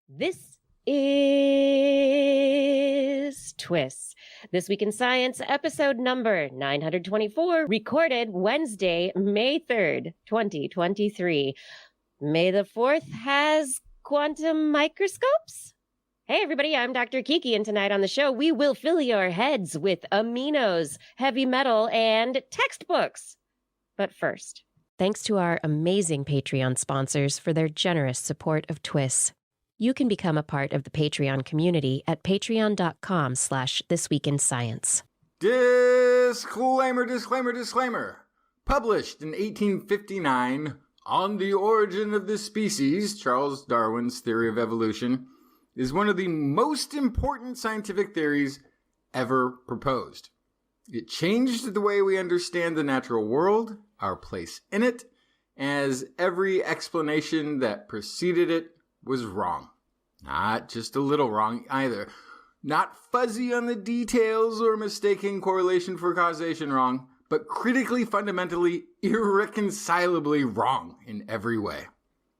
This is TWIS. This Week in Science, episode number 924, recorded Wednesday, May 3rd, 2023. May the 4th has quantum microscopes? Hey everybody, I'm Dr. Kiki, and tonight on the show, we will fill your heads with aminos, heavy metal, and textbooks. But first, thanks to our amazing Patreon sponsors for their generous support of TWIS. You can become a part of the Patreon community at patreon.com/thisweekinscience. Disclaimer, disclaimer, disclaimer. Published in 1859, On the Origin of the Species, Charles Darwin's theory of evolution, is one of the most important scientific theories ever proposed. It changed the way we understand the natural world, our place in it, as every explanation that preceded it was wrong. Not just a little wrong either. Not fuzzy on the details or mistaking correlation for causation wrong, but critically, fundamentally, irreconcilably wrong in every way.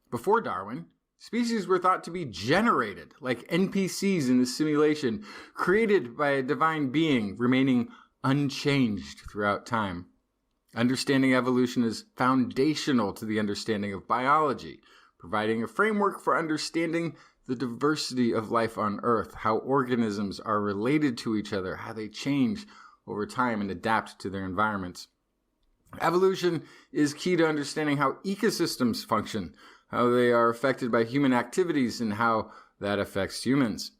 Before Darwin, species were thought to be generated, like NPCs in the simulation, created by a divine being, remaining unchanged throughout time. Understanding evolution is foundational to the understanding of biology, providing a framework for understanding the diversity of life on Earth, how organisms are related to each other, how they change over time and adapt to their environments. Evolution is key to understanding how ecosystems function, how they are affected by human activities, and how that affects humans.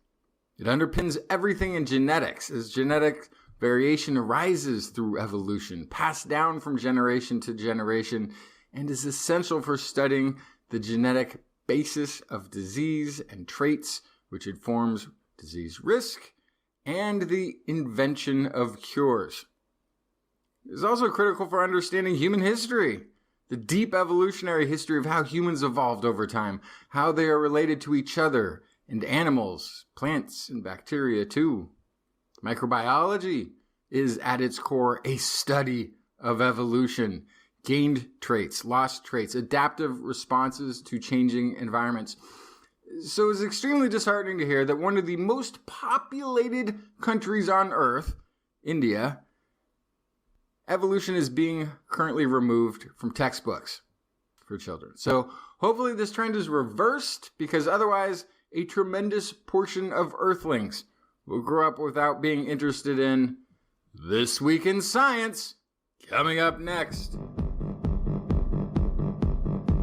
It underpins everything in genetics, as genetic variation arises through evolution, passed down from generation to generation, and is essential for studying the genetic basis of disease and traits, which informs disease risk and the invention of cures. It is also critical for understanding human history, the deep evolutionary history of how humans evolved over time, how they are related to each other and animals, plants, and bacteria too. Microbiology is at its core a study of evolution, gained traits, lost traits, adaptive responses to changing environments. So it's extremely disheartening to hear that one of the most populated countries on Earth, India, evolution is being currently removed from textbooks for children. So hopefully this trend is reversed, because otherwise a tremendous portion of Earthlings will grow up without being interested in This Week in Science, coming up next.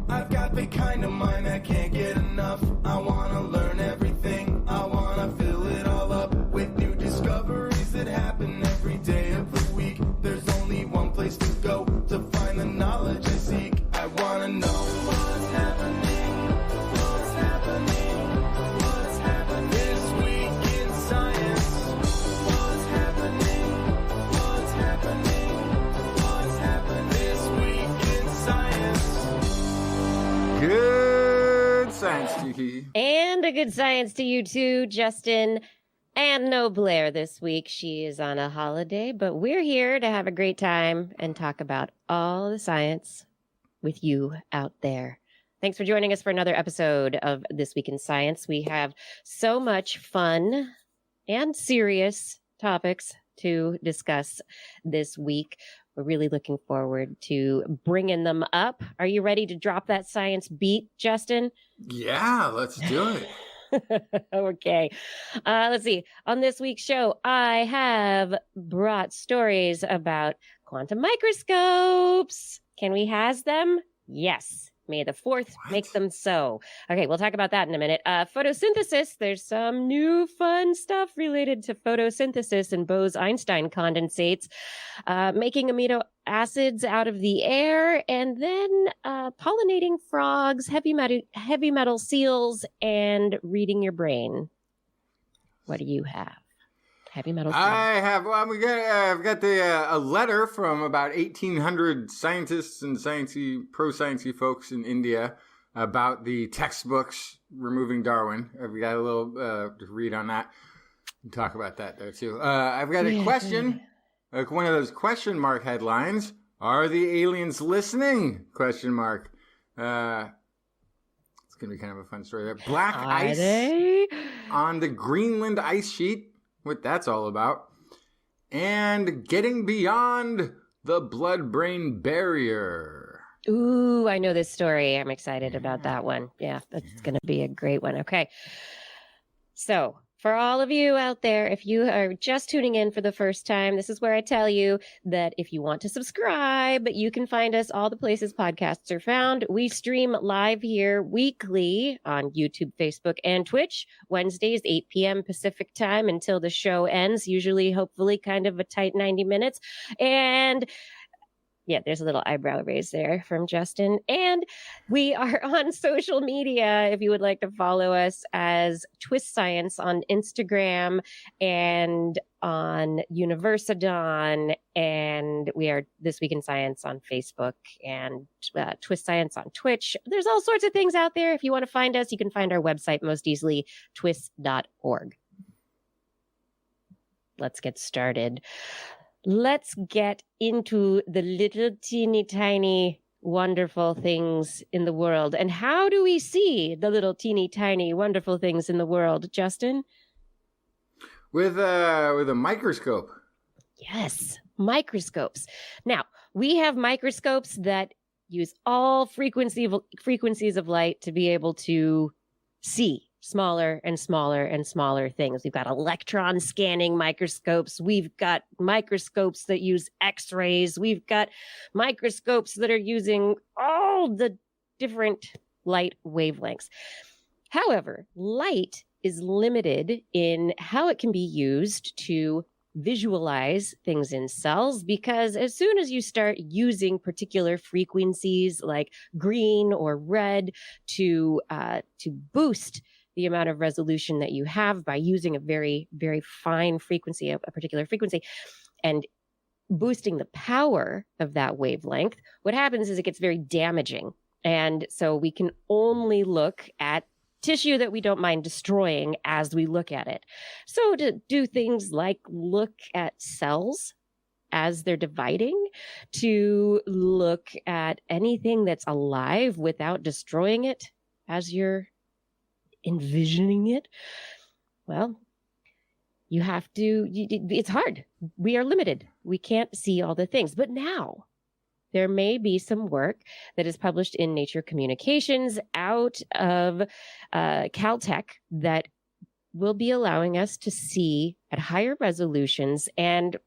I've got the kind of mind that can't get enough. I wanna learn everything. I wanna fill it all up with new discoveries that happen every day of the week. There's only one place to go to find the knowledge I seek. I wanna know what's happening, what's happening, what's happening this week in science. What's happening, what's happening, what's happening this week in science. Good science to you. And a good science to you too, Justin. And no Blair this week. She is on a holiday, but we're here to have a great time and talk about all the science with you out there. Thanks for joining us for another episode of This Week in Science. We have so much fun and serious topics to discuss this week. We're really looking forward to bringing them up. Are you ready to drop that science beat, Justin? Yeah, let's do it. Okay. Let's see. On this week's show, I have brought stories about quantum microscopes. Can we has them? Yes. May the 4th make them so. Okay, we'll talk about that in a minute. Photosynthesis, there's some new fun stuff related to photosynthesis and Bose-Einstein condensates, making amino acids out of the air, and then pollinating frogs, heavy metal seals, and reading your brain. What do you have? Heavy metal seals. I've got a letter from about 1,800 scientists and pro-sciencey folks in India about the textbooks removing Darwin. I've got a little to read on that. We'll talk about that there too. I've got a question, like one of those question mark headlines. Are the aliens listening? Question mark. It's going to be kind of a fun story there. Black Are ice they? on the Greenland ice sheet, what that's all about. And getting beyond the blood-brain barrier. Ooh, I know this story. I'm excited about that one. Yeah, that's going to be a great one. Okay. So, for all of you out there, if you are just tuning in for the first time, this is where I tell you that if you want to subscribe, you can find us all the places podcasts are found. We stream live here weekly on YouTube, Facebook, and Twitch, Wednesdays, 8 p.m. Pacific time until the show ends, usually, hopefully, kind of a tight 90 minutes. And yeah, there's a little eyebrow raise there from Justin. And we are on social media if you would like to follow us as TWIS Science on Instagram and on Universidon. And we are This Week in Science on Facebook and TWIS Science on Twitch. There's all sorts of things out there. If you want to find us, you can find our website most easily, twis.org. Let's get started. Let's get into the little teeny tiny wonderful things in the world. And how do we see the little teeny tiny wonderful things in the world, Justin? With a microscope. Yes, microscopes. Now, we have microscopes that use all frequencies of light to be able to see smaller and smaller and smaller things. We've got electron scanning microscopes. We've got microscopes that use X-rays. We've got microscopes that are using all the different light wavelengths. However, light is limited in how it can be used to visualize things in cells, because as soon as you start using particular frequencies like green or red to boost the amount of resolution that you have by using a very, very fine frequency, a particular frequency, and boosting the power of that wavelength, what happens is it gets very damaging. And so we can only look at tissue that we don't mind destroying as we look at it. So to do things like look at cells as they're dividing, to look at anything that's alive without destroying it as you're envisioning it, well, you have to, it's hard. We are limited. We can't see all the things. But now there may be some work that is published in Nature Communications out of Caltech that will be allowing us to see at higher resolutions, and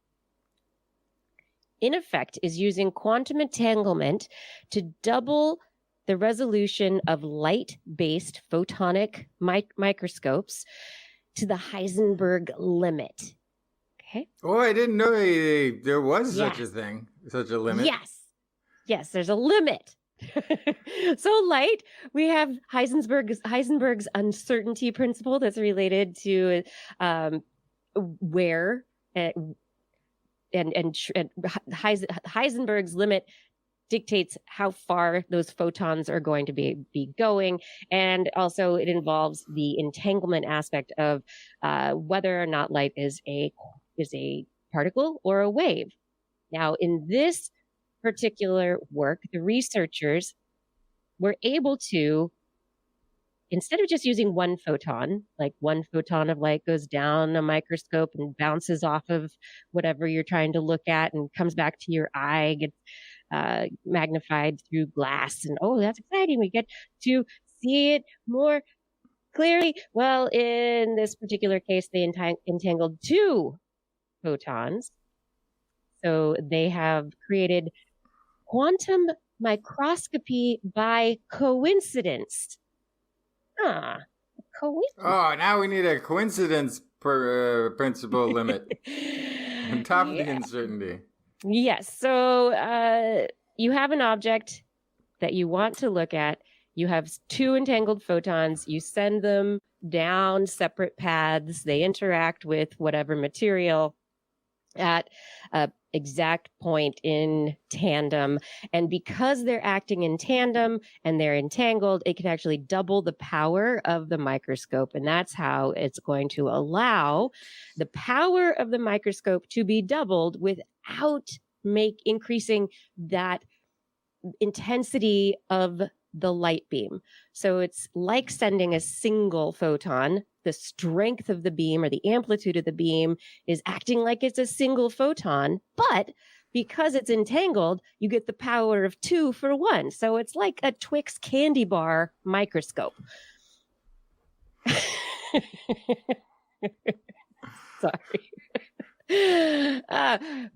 in effect is using quantum entanglement to double the resolution of light-based photonic microscopes to the Heisenberg limit. Okay. Oh, I didn't know there was such a thing, such a limit. Yes, there's a limit. So light, we have Heisenberg's uncertainty principle that's related to where and Heisenberg's limit dictates how far those photons are going to be going. And also it involves the entanglement aspect of whether or not light is a particle or a wave. Now, in this particular work, the researchers were able to, instead of just using one photon, like one photon of light goes down a microscope and bounces off of whatever you're trying to look at and comes back to your eye, gets magnified through glass, and oh, that's exciting, we get to see it more clearly. Well, in this particular case, they entangled two photons. So they have created quantum microscopy by coincidence. Coincidence. Oh, now we need a coincidence principle limit on top of the uncertainty. Yes. So you have an object that you want to look at. You have two entangled photons. You send them down separate paths. They interact with whatever material at an exact point in tandem. And because they're acting in tandem and they're entangled, it can actually double the power of the microscope. And that's how it's going to allow the power of the microscope to be doubled without increasing that intensity of the light beam. So it's like sending a single photon. The strength of the beam or the amplitude of the beam is acting like it's a single photon, but because it's entangled, you get the power of 2 for 1. So it's like a TWIS candy bar microscope. Sorry.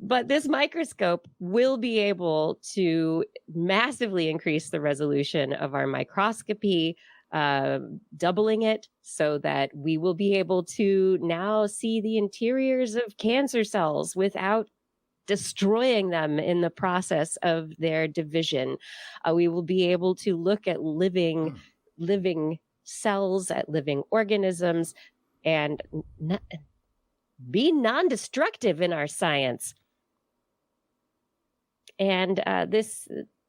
But this microscope will be able to massively increase the resolution of our microscopy, doubling it so that we will be able to now see the interiors of cancer cells without destroying them in the process of their division. We will be able to look at living cells, at living organisms, and be non-destructive in our science. And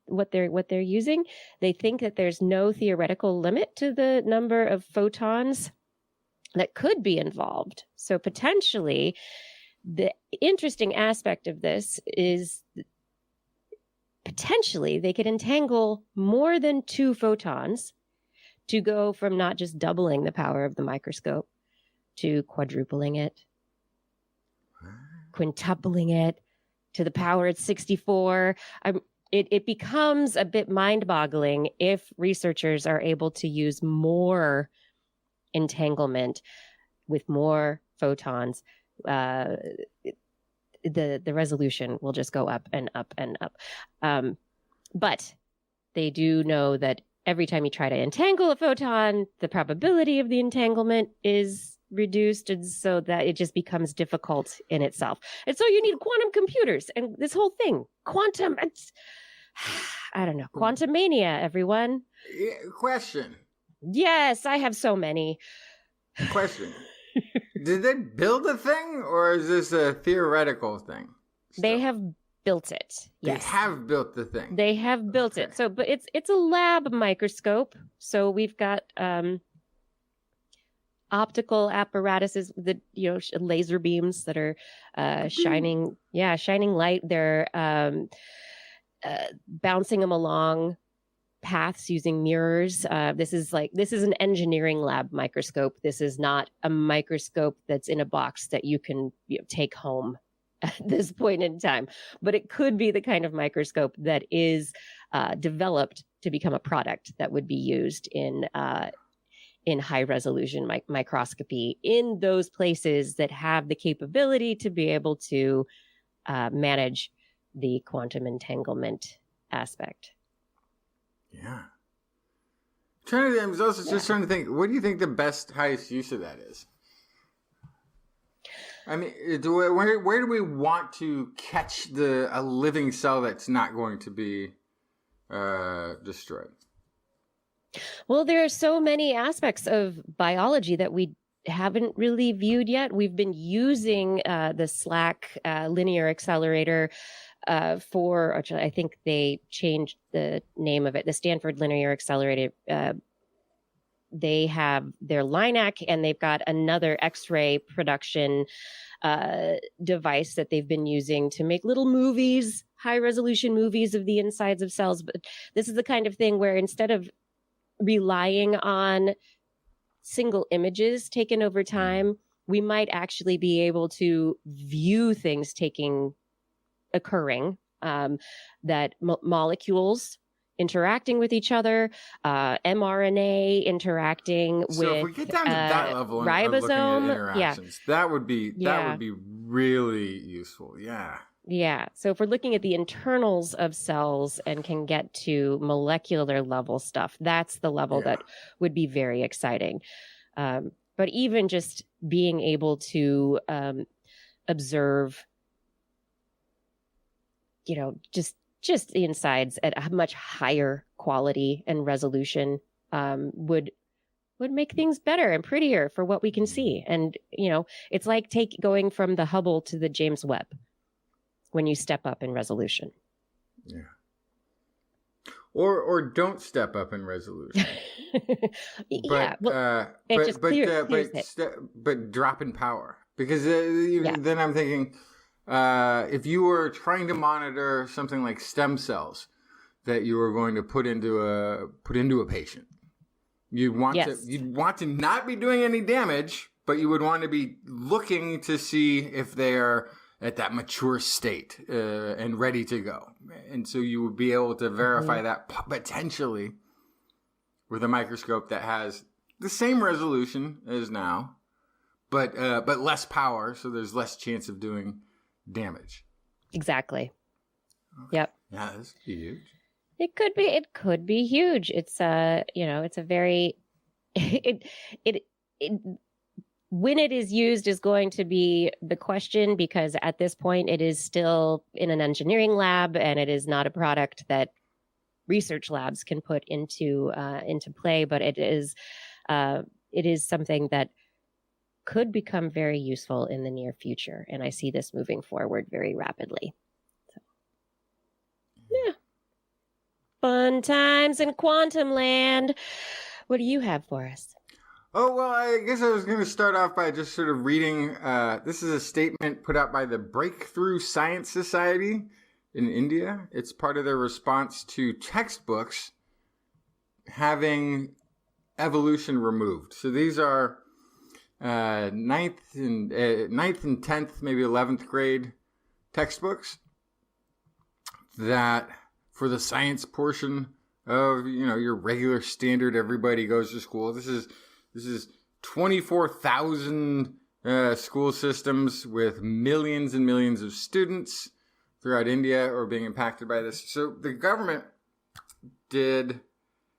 what they're using, they think that there's no theoretical limit to the number of photons that could be involved. So potentially, the interesting aspect of this is potentially they could entangle more than 2 photons to go from not just doubling the power of the microscope to quadrupling it, quintupling it to the power at 64. It becomes a bit mind-boggling if researchers are able to use more entanglement with more photons. The resolution will just go up and up and up. But they do know that every time you try to entangle a photon, the probability of the entanglement is reduced, and so that it just becomes difficult in itself. And so you need quantum computers and this whole thing. Quantum, I don't know, quantum mania, everyone. Question. Yes, I have so many. Question. Did they build a thing, or is this a theoretical thing? They have built it. Yes. They have built the thing. They have built it. So, but it's a lab microscope. So we've got optical apparatuses, laser beams that are shining light. They're bouncing them along paths using mirrors. This is an engineering lab microscope. This is not a microscope that's in a box that you can take home at this point in time. But it could be the kind of microscope that is developed to become a product that would be used in high resolution microscopy in those places that have the capability to be able to manage the quantum entanglement aspect. Yeah. I was also just trying to think, what do you think the best, highest use of that is? I mean, where do we want to catch a living cell that's not going to be destroyed? Well, there are so many aspects of biology that we haven't really viewed yet. We've been using the SLAC linear accelerator I think they changed the name of it, the Stanford Linear Accelerator. They have their LINAC, and they've got another X-ray production device that they've been using to make little movies, high-resolution movies of the insides of cells. But this is the kind of thing where instead of relying on single images taken over time, we might actually be able to view things occurring, that molecules interacting with each other, mRNA interacting with if we get down to that level ribosome, of interactions, that would be really useful. Yeah. Yeah. So if we're looking at the internals of cells and can get to molecular level stuff, that's the level that would be very exciting. But even just being able to observe, just the insides at a much higher quality and resolution would make things better and prettier for what we can see. And, it's like going from the Hubble to the James Webb when you step up in resolution. Yeah. Or don't step up in resolution. But drop in power. Because then I'm thinking, if you were trying to monitor something like stem cells, that you were going to put into a patient. You'd want to not be doing any damage, but you would want to be looking to see if they are at that mature state and ready to go. And so you would be able to verify that potentially with a microscope that has the same resolution as now, but less power, so there's less chance of doing damage. Exactly. Okay. Yep. Yeah, that's huge. It could be huge. It's it's a very it when it is used is going to be the question, because at this point it is still in an engineering lab and it is not a product that research labs can put into play, but it is something that could become very useful in the near future, and I see this moving forward very rapidly. So, yeah. Fun times in quantum land. What do you have for us? Oh, well, I guess I was going to start off by just sort of reading. This is a statement put out by the Breakthrough Science Society in India. It's part of their response to textbooks having evolution removed. So these are ninth and 10th, maybe 11th grade textbooks that for the science portion of, your regular standard, everybody goes to school. This is 24,000 school systems with millions and millions of students throughout India are being impacted by this. So the government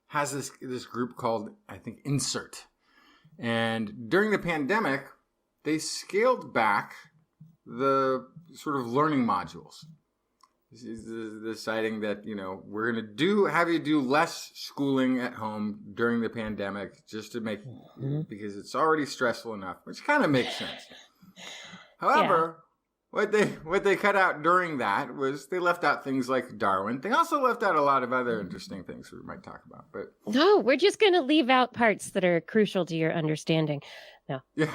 has this group called, I think, Insert. And during the pandemic, they scaled back the sort of learning modules. Deciding that, we're going to have you do less schooling at home during the pandemic just to make, because it's already stressful enough, which kind of makes sense. However, what they cut out during that was they left out things like Darwin. They also left out a lot of other interesting things we might talk about. But no, we're just going to leave out parts that are crucial to your understanding. No. Yeah,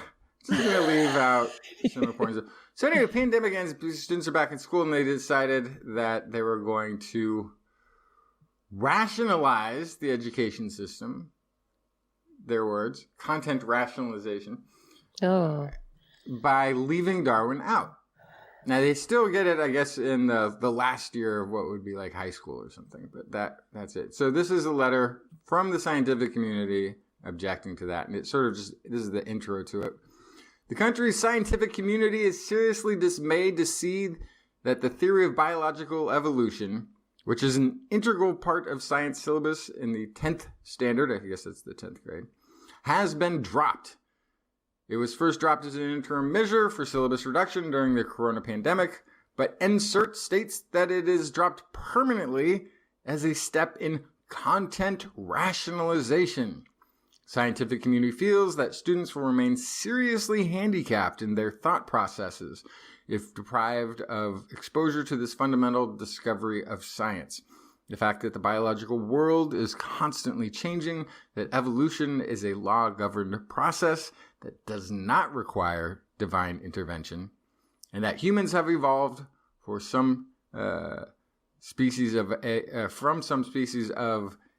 just going to leave out some of the points. So anyway, the pandemic ends, students are back in school, and they decided that they were going to rationalize the education system. Their words, content rationalization. Oh. By leaving Darwin out. Now, they still get it, I guess, in the last year of what would be like high school or something, but that's it. So this is a letter from the scientific community objecting to that, and it sort of this is the intro to it. The country's scientific community is seriously dismayed to see that the theory of biological evolution, which is an integral part of science syllabus in the 10th standard, I guess that's the 10th grade, has been dropped. It was first dropped as an interim measure for syllabus reduction during the corona pandemic, but Insert states that it is dropped permanently as a step in content rationalization. Scientific community feels that students will remain seriously handicapped in their thought processes if deprived of exposure to this fundamental discovery of science. The fact that the biological world is constantly changing, that evolution is a law-governed process that does not require divine intervention, and that humans have evolved from some species of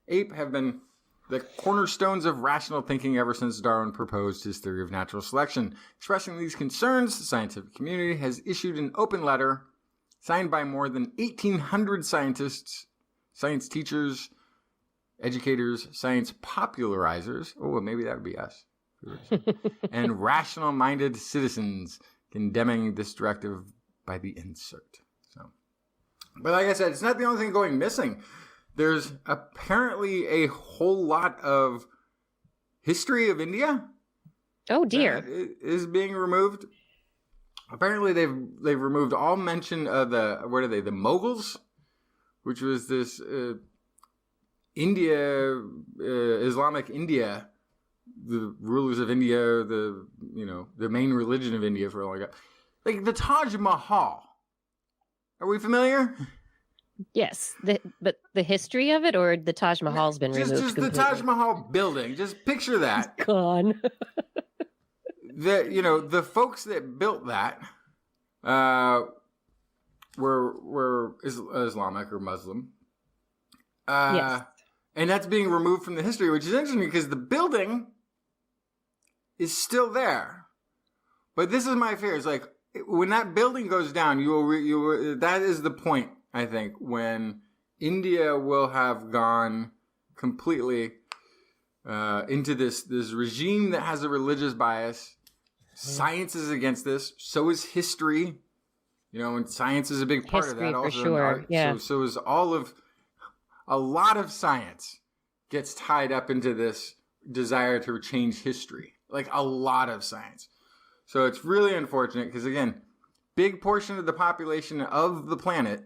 ape have been the cornerstones of rational thinking ever since Darwin proposed his theory of natural selection. Expressing these concerns, the scientific community has issued an open letter signed by more than 1,800 scientists, science teachers, educators, science popularizers, maybe that would be us, and rational-minded citizens condemning this directive by the Insert. But like I said, it's not the only thing going missing. There's apparently a whole lot of history of India. Oh dear, is being removed. Apparently, they've removed all mention of the Mughals, which was this Islamic India, the rulers of India, the main religion of India for a long time. Like the Taj Mahal. Are we familiar? Yes, but the history of it, or the Taj Mahal's been removed just completely? The Taj Mahal building. Just picture that. It's gone. The folks that built that were Islamic or Muslim, Yes. And that's being removed from the history, which is interesting because the building is still there. But this is my fear. It's like when that building goes down, that is the point, I think, when India will have gone completely into this regime that has a religious bias. Science is against this. So is history. And science is a big part History, of that also. for sure. Yeah. So is a lot of science gets tied up into this desire to change history. Like a lot of science. So it's really unfortunate because, again, big portion of the population of the planet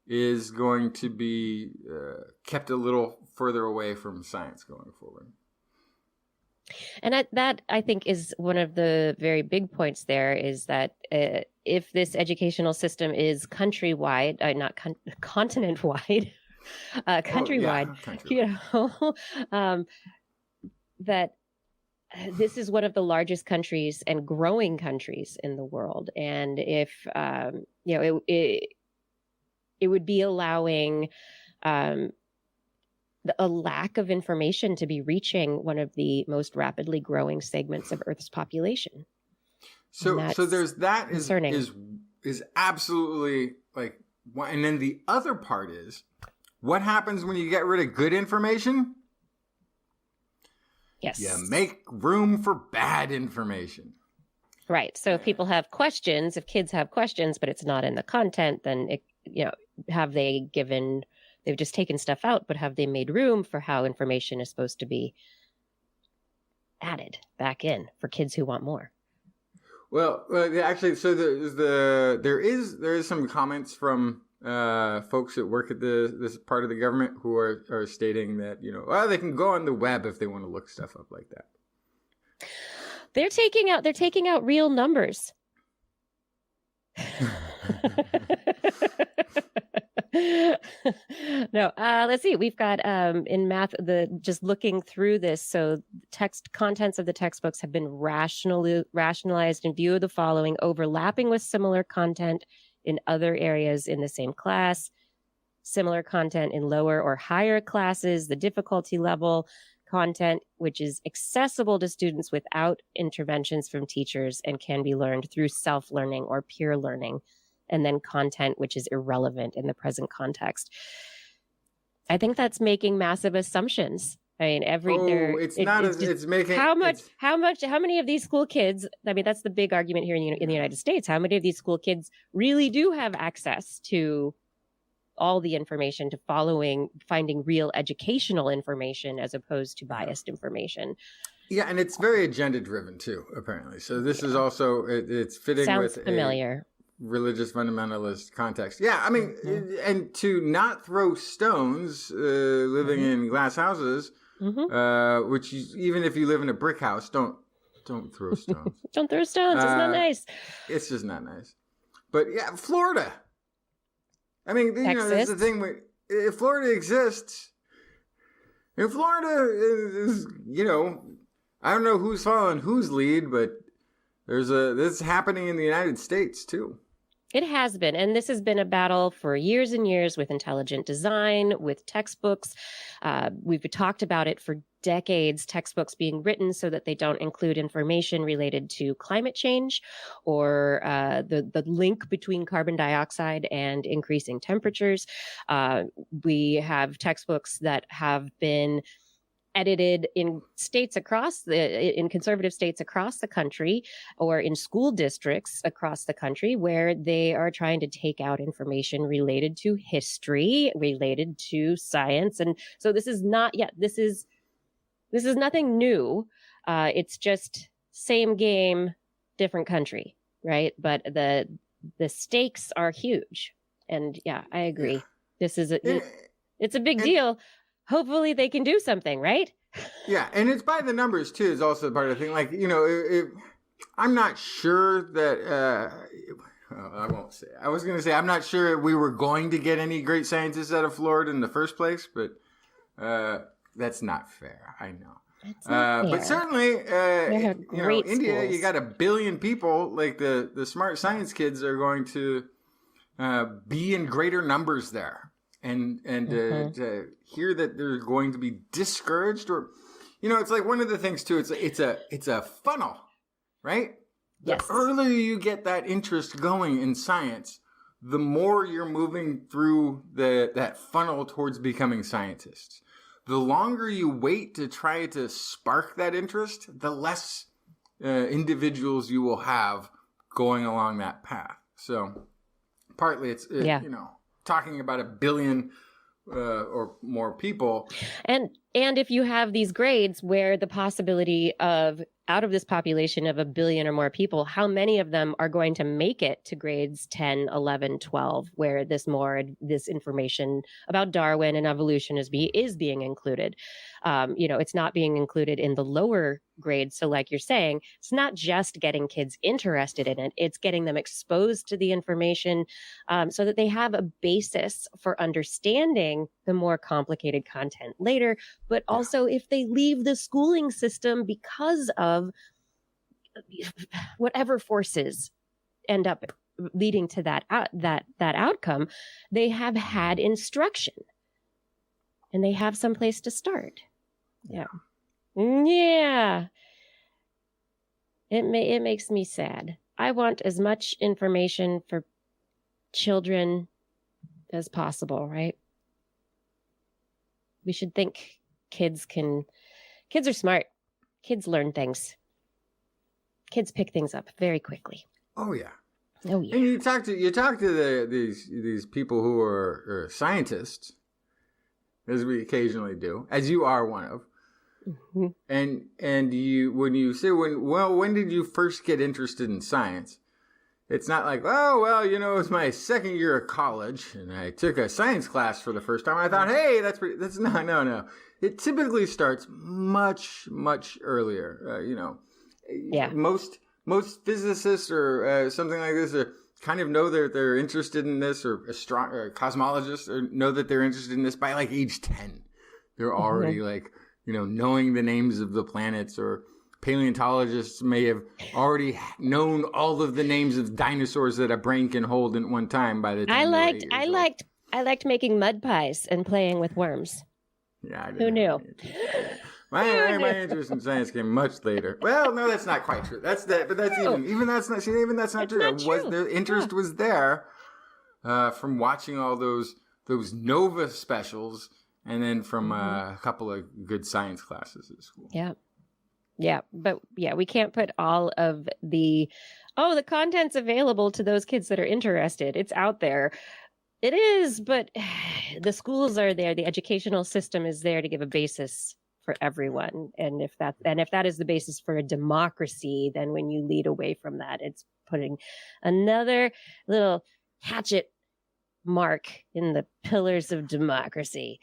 is going to be kept a little further away from science going forward. And that, I think, is one of the very big points there is that if this educational system is countrywide, not continent-wide, countrywide, that this is one of the largest countries and growing countries in the world. And if, it would be allowing a lack of information to be reaching one of the most rapidly growing segments of Earth's population. So there's that concerning. is absolutely like, and then the other part is what happens when you get rid of good information? Yes. You make room for bad information. Right. So if people have questions, if kids have questions, but it's not in the content, then they've just taken stuff out, but have they made room for how information is supposed to be added back in for kids who want more? Well, actually, so there is some comments from folks that work at this part of the government who are stating that they can go on the web if they want to look stuff up like that. They're taking out real numbers. No, let's see. We've got in math, just looking through this. So contents of the textbooks have been rationalized in view of the following: overlapping with similar content in other areas in the same class, similar content in lower or higher classes, the difficulty level, content which is accessible to students without interventions from teachers and can be learned through self-learning or peer learning, and then content which is irrelevant in the present context. I think that's making massive assumptions. I mean, how many of these school kids, I mean, that's the big argument here in the United States. How many of these school kids really do have access to all the information, to finding real educational information as opposed to biased information? Yeah, and it's very agenda driven too, apparently. So this is also, it's fitting Sounds with familiar. Religious fundamentalist context. Yeah, I mean, and to not throw stones living in glass houses, which even if you live in a brick house, don't throw stones. Don't throw stones. It's not nice. It's just not nice. But yeah, Florida. I mean, that's the thing. If Florida exists, if Florida is, I don't know who's following whose lead, but this is happening in the United States too. It has been. And this has been a battle for years and years with intelligent design, with textbooks. We've talked about it for decades, textbooks being written so that they don't include information related to climate change or the link between carbon dioxide and increasing temperatures. We have textbooks that have been edited in conservative states across the country, or in school districts across the country, where they are trying to take out information related to history, related to science. And so this is nothing new. It's just same game, different country, right? But the stakes are huge. And yeah, I agree. Yeah. This is it's a big deal. Hopefully they can do something, right? Yeah, and it's by the numbers too is also part of the thing. Like, I'm not sure that I won't say. I was going to say I'm not sure we were going to get any great scientists out of Florida in the first place, but that's not fair. I know. But certainly, India, schools. You got 1 billion people. Like the smart science kids are going to be in greater numbers there. and to hear that they're going to be discouraged, or it's like one of the things too. It's a funnel, right? Yes. The earlier you get that interest going in science, the more you're moving through that funnel towards becoming scientists. The longer you wait to try to spark that interest, the less individuals you will have going along that path. So partly it's talking about 1 billion or more people. And if you have these grades where the possibility of, out of this population of 1 billion or more people, how many of them are going to make it to grades 10, 11, 12, where this information about Darwin and evolution is being included? It's not being included in the lower grades. So like you're saying, it's not just getting kids interested in it, it's getting them exposed to the information so that they have a basis for understanding the more complicated content later. But also if they leave the schooling system because of whatever forces end up leading to that outcome, they have had instruction and they have some place to start. Yeah. It makes me sad. I want as much information for children as possible, right? We should think kids are smart. Kids learn things. Kids pick things up very quickly. Oh yeah. Oh yeah. And you talk to these people who are scientists, as we occasionally do, as you are one of. Mm-hmm. And when you say when did you first get interested in science? It's not like, oh well, it was my second year of college and I took a science class for the first time. I thought, hey, that's no. It typically starts much earlier. Yeah. Most physicists or something like this kind of know that they're interested in this, or cosmologists know that they're interested in this by like age 10. They're already like, knowing the names of the planets, or paleontologists may have already known all of the names of dinosaurs that a brain can hold at one time by the time I liked making mud pies and playing with worms. Yeah, who knew? My interest in science came much later. Well, no, that's not quite true. That's not true. The interest was there from watching all those Nova specials, and then from a couple of good science classes at school. Yeah, but we can't put all of the content's available to those kids that are interested. It's out there. It is, but the schools are there. The educational system is there to give a basis for everyone. And if that is the basis for a democracy, then when you lead away from that, it's putting another little hatchet mark in the pillars of democracy.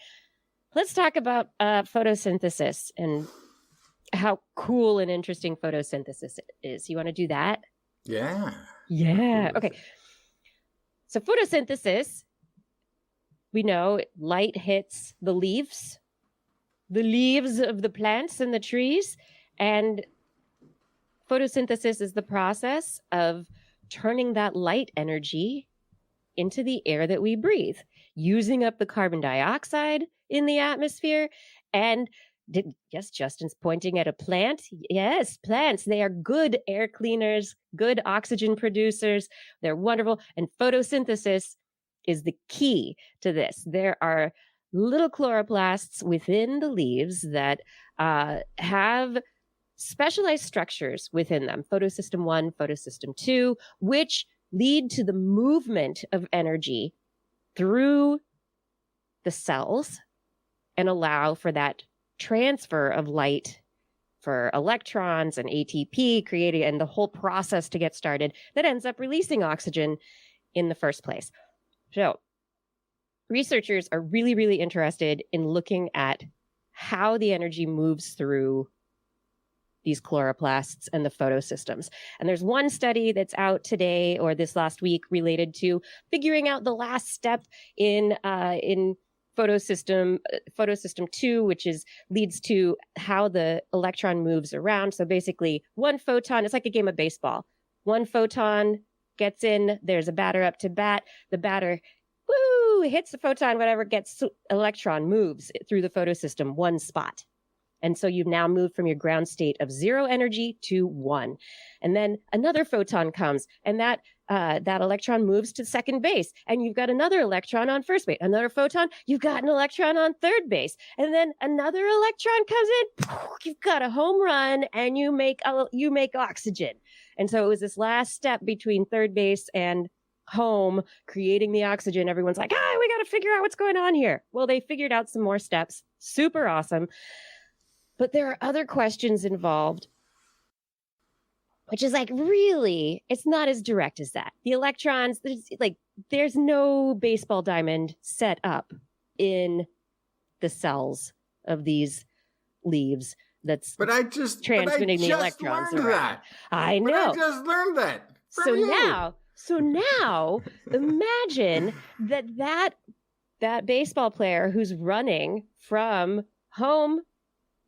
Let's talk about photosynthesis and how cool and interesting photosynthesis is. You want to do that? Yeah. Okay. So photosynthesis, we know light hits the leaves of the plants and the trees. And photosynthesis is the process of turning that light energy into the air that we breathe, using up the carbon dioxide in the atmosphere. And yes, Justin's pointing at a plant. Yes, plants. They are good air cleaners, good oxygen producers. They're wonderful. And photosynthesis is the key to this. There are little chloroplasts within the leaves that have specialized structures within them, photosystem 1, photosystem 2, which lead to the movement of energy through the cells and allow for that transfer of light for electrons and ATP creating, and the whole process to get started that ends up releasing oxygen in the first place. So researchers are really, really interested in looking at how the energy moves through these chloroplasts and the photosystems. And there's one study that's out today or this last week related to figuring out the last step in photosystem 2, which leads to how the electron moves around. So basically one photon, it's like a game of baseball. One photon gets in, there's a batter up to bat. The batter, hits the photon, whatever gets electron moves through the photosystem one spot. And so you've now moved from your ground state of 0 energy to 1. And then another photon comes, and that electron moves to second base. And you've got another electron on first base. Another photon, you've got an electron on third base. And then another electron comes in, you've got a home run, and you make oxygen. And so it was this last step between third base and home, creating the oxygen. Everyone's like, we got to figure out what's going on here. Well, they figured out some more steps. Super awesome. But there are other questions involved, which is like, really, it's not as direct as that. The electrons, there's no baseball diamond set up in the cells of these leaves that's transmitting the electrons around. I know. But I just learned that from you. So now imagine that baseball player who's running from home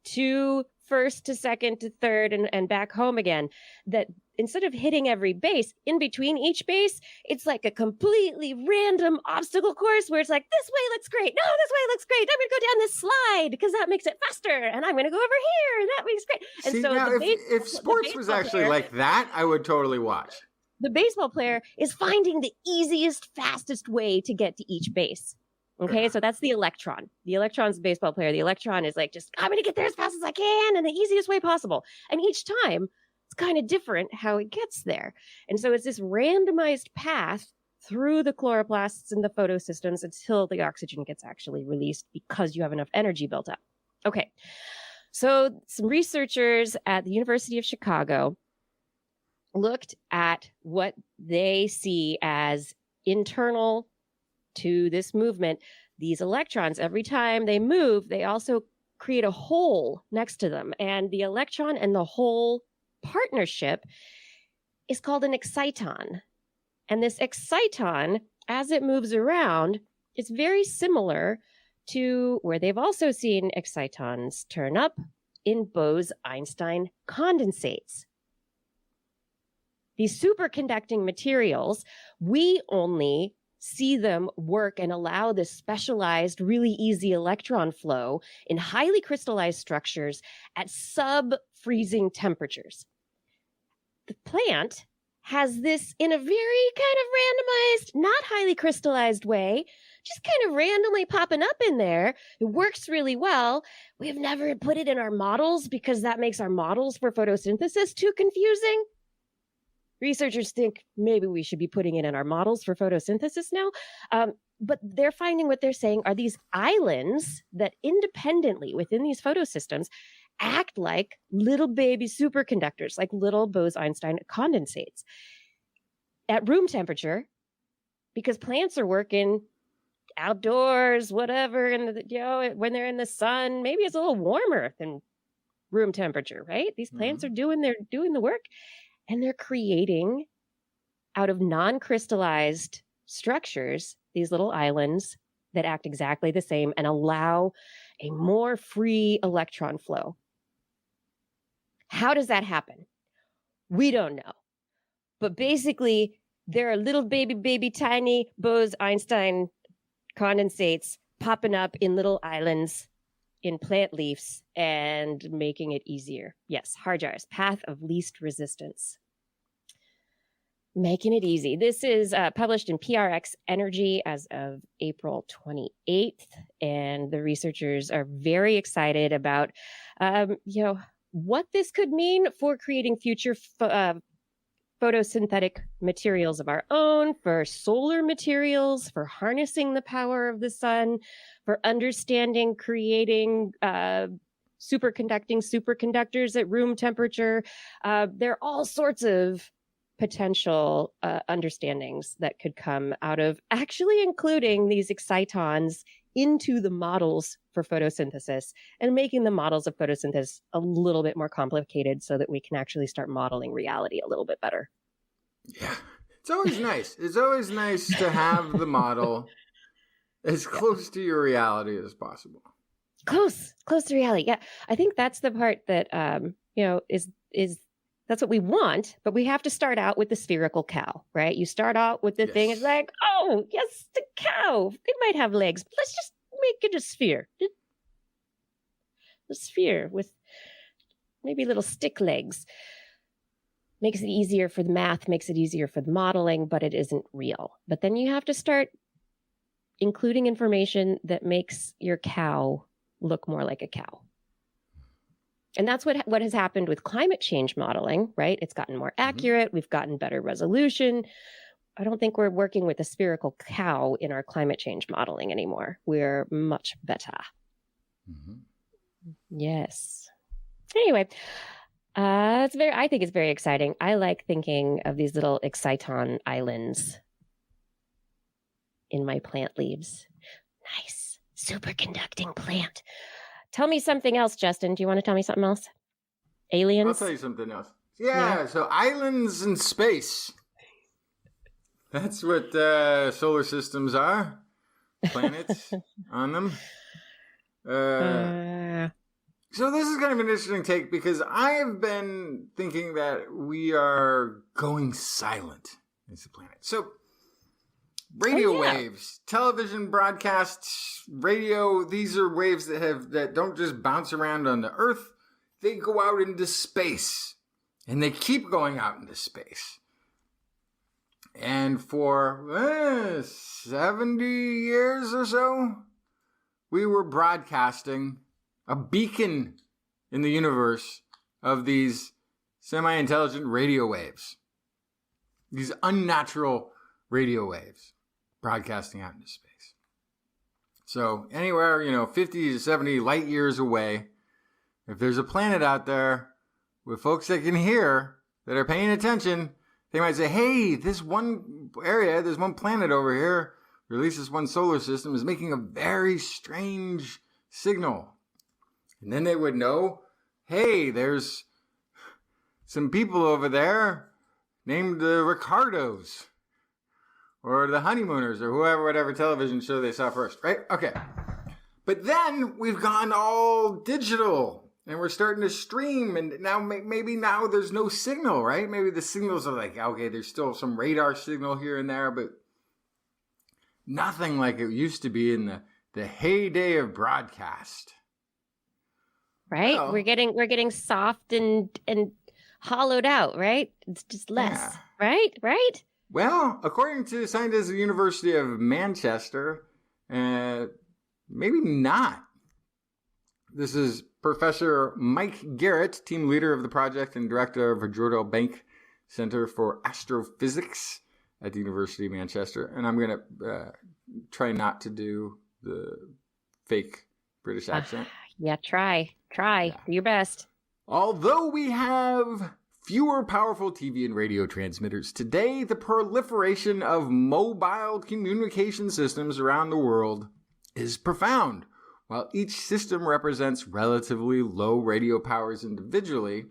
to first to second to third and back home again, that instead of hitting every base, in between each base, it's like a completely random obstacle course where it's like, this way looks great. No, this way looks great. I'm going to go down this slide because that makes it faster. And I'm going to go over here and that makes great. And see, so now, if sports was actually like that, I would totally watch. The baseball player is finding the easiest, fastest way to get to each base. Okay, so that's the electron. The electron's the baseball player. The electron is like, just, I'm going to get there as fast as I can in the easiest way possible. And each time, it's kind of different how it gets there. And so it's this randomized path through the chloroplasts and the photosystems until the oxygen gets actually released because you have enough energy built up. Okay, so some researchers at the University of Chicago looked at what they see as internal to this movement. These electrons, every time they move, they also create a hole next to them. And the electron and the hole partnership is called an exciton. And this exciton, as it moves around, is very similar to where they've also seen excitons turn up in Bose-Einstein condensates. These superconducting materials, we only see them work and allow this specialized, really easy electron flow in highly crystallized structures at sub-freezing temperatures. The plant has this in a very kind of randomized, not highly crystallized way, just kind of randomly popping up in there. It works really well. We've never put it in our models because that makes our models for photosynthesis too confusing. Researchers think maybe we should be putting it in our models for photosynthesis now. But they're finding what they're saying are these islands that independently within these photosystems act like little baby superconductors, like little Bose-Einstein condensates at room temperature, because plants are working outdoors, whatever, and when they're in the sun, maybe it's a little warmer than room temperature, right? These plants are doing the work. And they're creating, out of non-crystallized structures, these little islands that act exactly the same and allow a more free electron flow. How does that happen? We don't know. But basically, there are little baby tiny Bose-Einstein condensates popping up in little islands in plant leaves and making it easier. Yes, hard jars, path of least resistance. Making it easy. This is published in PRX Energy as of April 28th, and the researchers are very excited about, what this could mean for creating future photosynthetic materials of our own, for solar materials, for harnessing the power of the sun, for understanding, creating superconductors at room temperature. There are all sorts of potential understandings that could come out of actually including these excitons into the models for photosynthesis and making the models of photosynthesis a little bit more complicated so that we can actually start modeling reality a little bit better. Yeah, it's always nice. It's always nice to have the model as close to your reality as possible. Close to reality. Yeah, I think that's the part that is That's what we want, but we have to start out with the spherical cow, right? You start out with the thing, it's like, oh, yes, the cow. It might have legs, but let's just make it a sphere. A sphere with maybe little stick legs. Makes it easier for the math, makes it easier for the modeling, but it isn't real. But then you have to start including information that makes your cow look more like a cow. And that's what has happened with climate change modeling, right? It's gotten more accurate. We've gotten better resolution. I don't think we're working with a spherical cow in our climate change modeling anymore. We're much better. Yes. Anyway, I think it's very exciting. I like thinking of these little exciton islands in my plant leaves. Nice. Superconducting plant. Tell me something else, Justin. Do you want to tell me something else? Aliens? I'll tell you something else. Yeah. So islands in space. That's what solar systems are. Planets on them. So this is kind of an interesting take because I have been thinking that we are going silent as a planet. So radio waves, television broadcasts, radio, these are waves that don't just bounce around on the Earth. They go out into space. And they keep going out into space. And for 70 years or so, we were broadcasting a beacon in the universe of these semi-intelligent radio waves. These unnatural radio waves broadcasting out into space. So anywhere, 50 to 70 light years away, if there's a planet out there with folks that can hear, that are paying attention, they might say, hey, this one area, there's one planet over here, or at least this one solar system is making a very strange signal. And then they would know, hey, there's some people over there named the Ricardos or the Honeymooners or whatever television show they saw first, right? Okay. But then we've gone all digital and we're starting to stream, and now maybe now there's no signal, right? Maybe the signals are like, okay, there's still some radar signal here and there, but nothing like it used to be in the heyday of broadcast. Right? Well, we're getting soft and hollowed out, right? It's just less, right? Right? Well, according to scientists at the University of Manchester, maybe not. This is Professor Mike Garrett, team leader of the project and director of the Jodrell Bank Center for Astrophysics at the University of Manchester. And I'm going to try not to do the fake British accent. Yeah, try. Do your best. Although we have fewer powerful TV and radio transmitters today, the proliferation of mobile communication systems around the world is profound. While each system represents relatively low radio powers individually,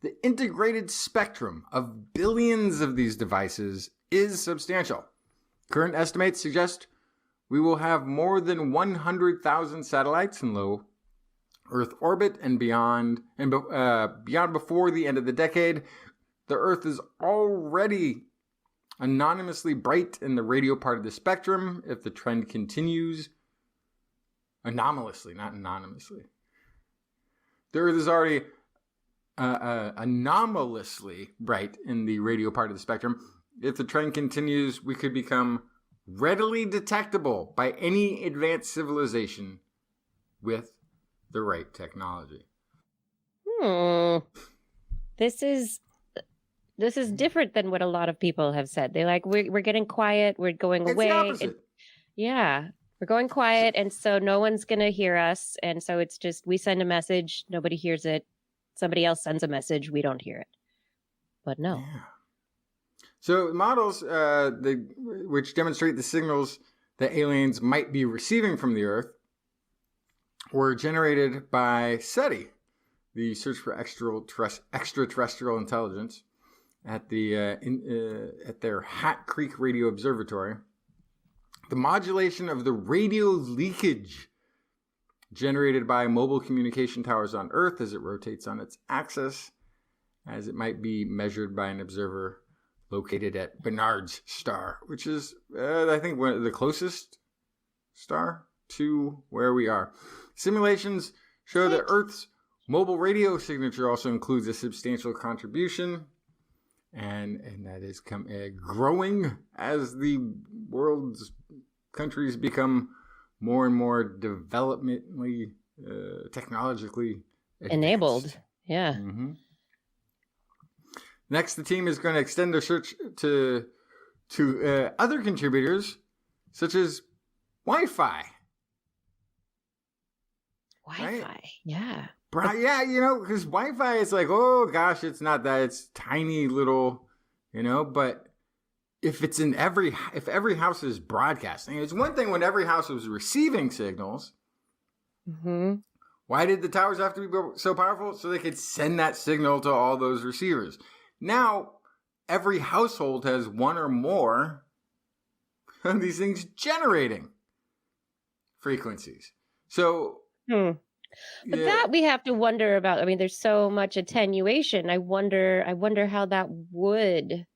the integrated spectrum of billions of these devices is substantial. Current estimates suggest we will have more than 100,000 satellites in low Earth orbit and beyond before the end of the decade. The Earth is already anonymously bright in the radio part of the spectrum. If the trend continues, anomalously, not anonymously. The Earth is already anomalously bright in the radio part of the spectrum. If the trend continues, we could become readily detectable by any advanced civilization with the right technology. This is different than what a lot of people have said. They're like, we're getting quiet, we're going away. It's the opposite. We're going quiet, and so no one's going to hear us. And so it's just, we send a message, nobody hears it. Somebody else sends a message, we don't hear it. But no. Yeah. So models which demonstrate the signals that aliens might be receiving from the Earth were generated by SETI, the Search for Extraterrestrial Intelligence, at their Hat Creek Radio Observatory. The modulation of the radio leakage generated by mobile communication towers on Earth as it rotates on its axis as it might be measured by an observer located at Barnard's star, which is, I think, one of the closest star to where we are. Simulations show that Earth's mobile radio signature also includes a substantial contribution, and that is growing as the world's countries become more and more developmentally, technologically advanced. Enabled. Yeah. Mm-hmm. Next, the team is going to extend their search to other contributors, such as Wi-Fi. Wi-Fi, right? Yeah. Yeah, because Wi-Fi is like, oh gosh, it's not that, it's tiny little, but if every house is broadcasting, it's one thing when every house was receiving signals. Mm-hmm. Why did the towers have to be so powerful? So they could send that signal to all those receivers. Now, every household has one or more of these things generating frequencies. So, But that we have to wonder about. I mean, there's so much attenuation. I wonder how that would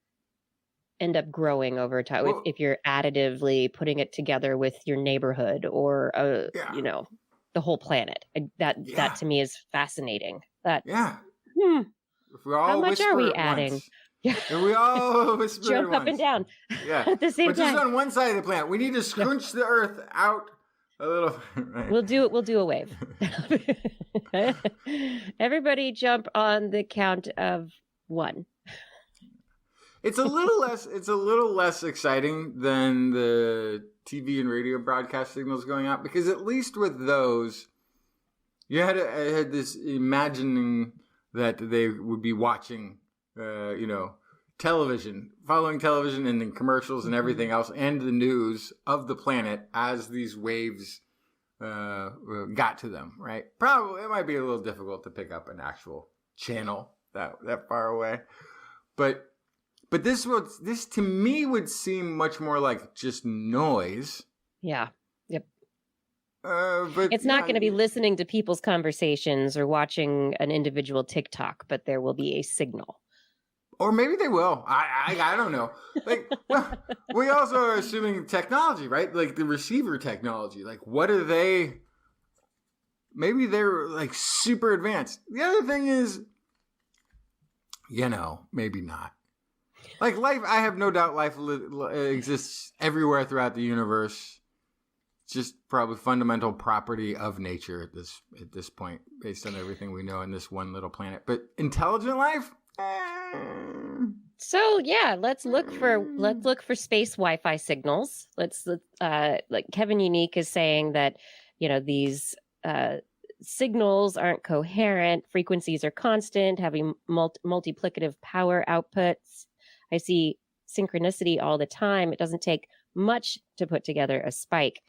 end up growing over time if you're additively putting it together with your neighborhood or the whole planet. That to me is fascinating. If we all how much are we adding? Once, yeah, and we all whisper jump up and down. Yeah, at the same but time. Just on one side of the planet. We need to scrunch the Earth out a little. Right? We'll do a wave. Everybody jump on the count of 1. It's a little less exciting than the TV and radio broadcast signals going out, because at least with those, I had this imagining that they would be watching, television, following television, and then commercials and everything else, and the news of the planet as these waves got to them. Right? Probably it might be a little difficult to pick up an actual channel that far away, but this to me would seem much more like just noise. Yeah. Yep. But it's not going to be listening to people's conversations or watching an individual TikTok, but there will be a signal. Or maybe they will. I don't know. Like, well, we also are assuming technology, right? Like the receiver technology. Like, what are they? Maybe they're like super advanced. The other thing is, maybe not. Like life, I have no doubt life exists everywhere throughout the universe. It's just probably fundamental property of nature at this point, based on everything we know on this one little planet. But intelligent life? So yeah, let's look for space Wi-Fi signals. Let's like Kevin Unique is saying that these signals aren't coherent, frequencies are constant, having multiplicative power outputs. I see synchronicity all the time. It doesn't take much to put together a spike.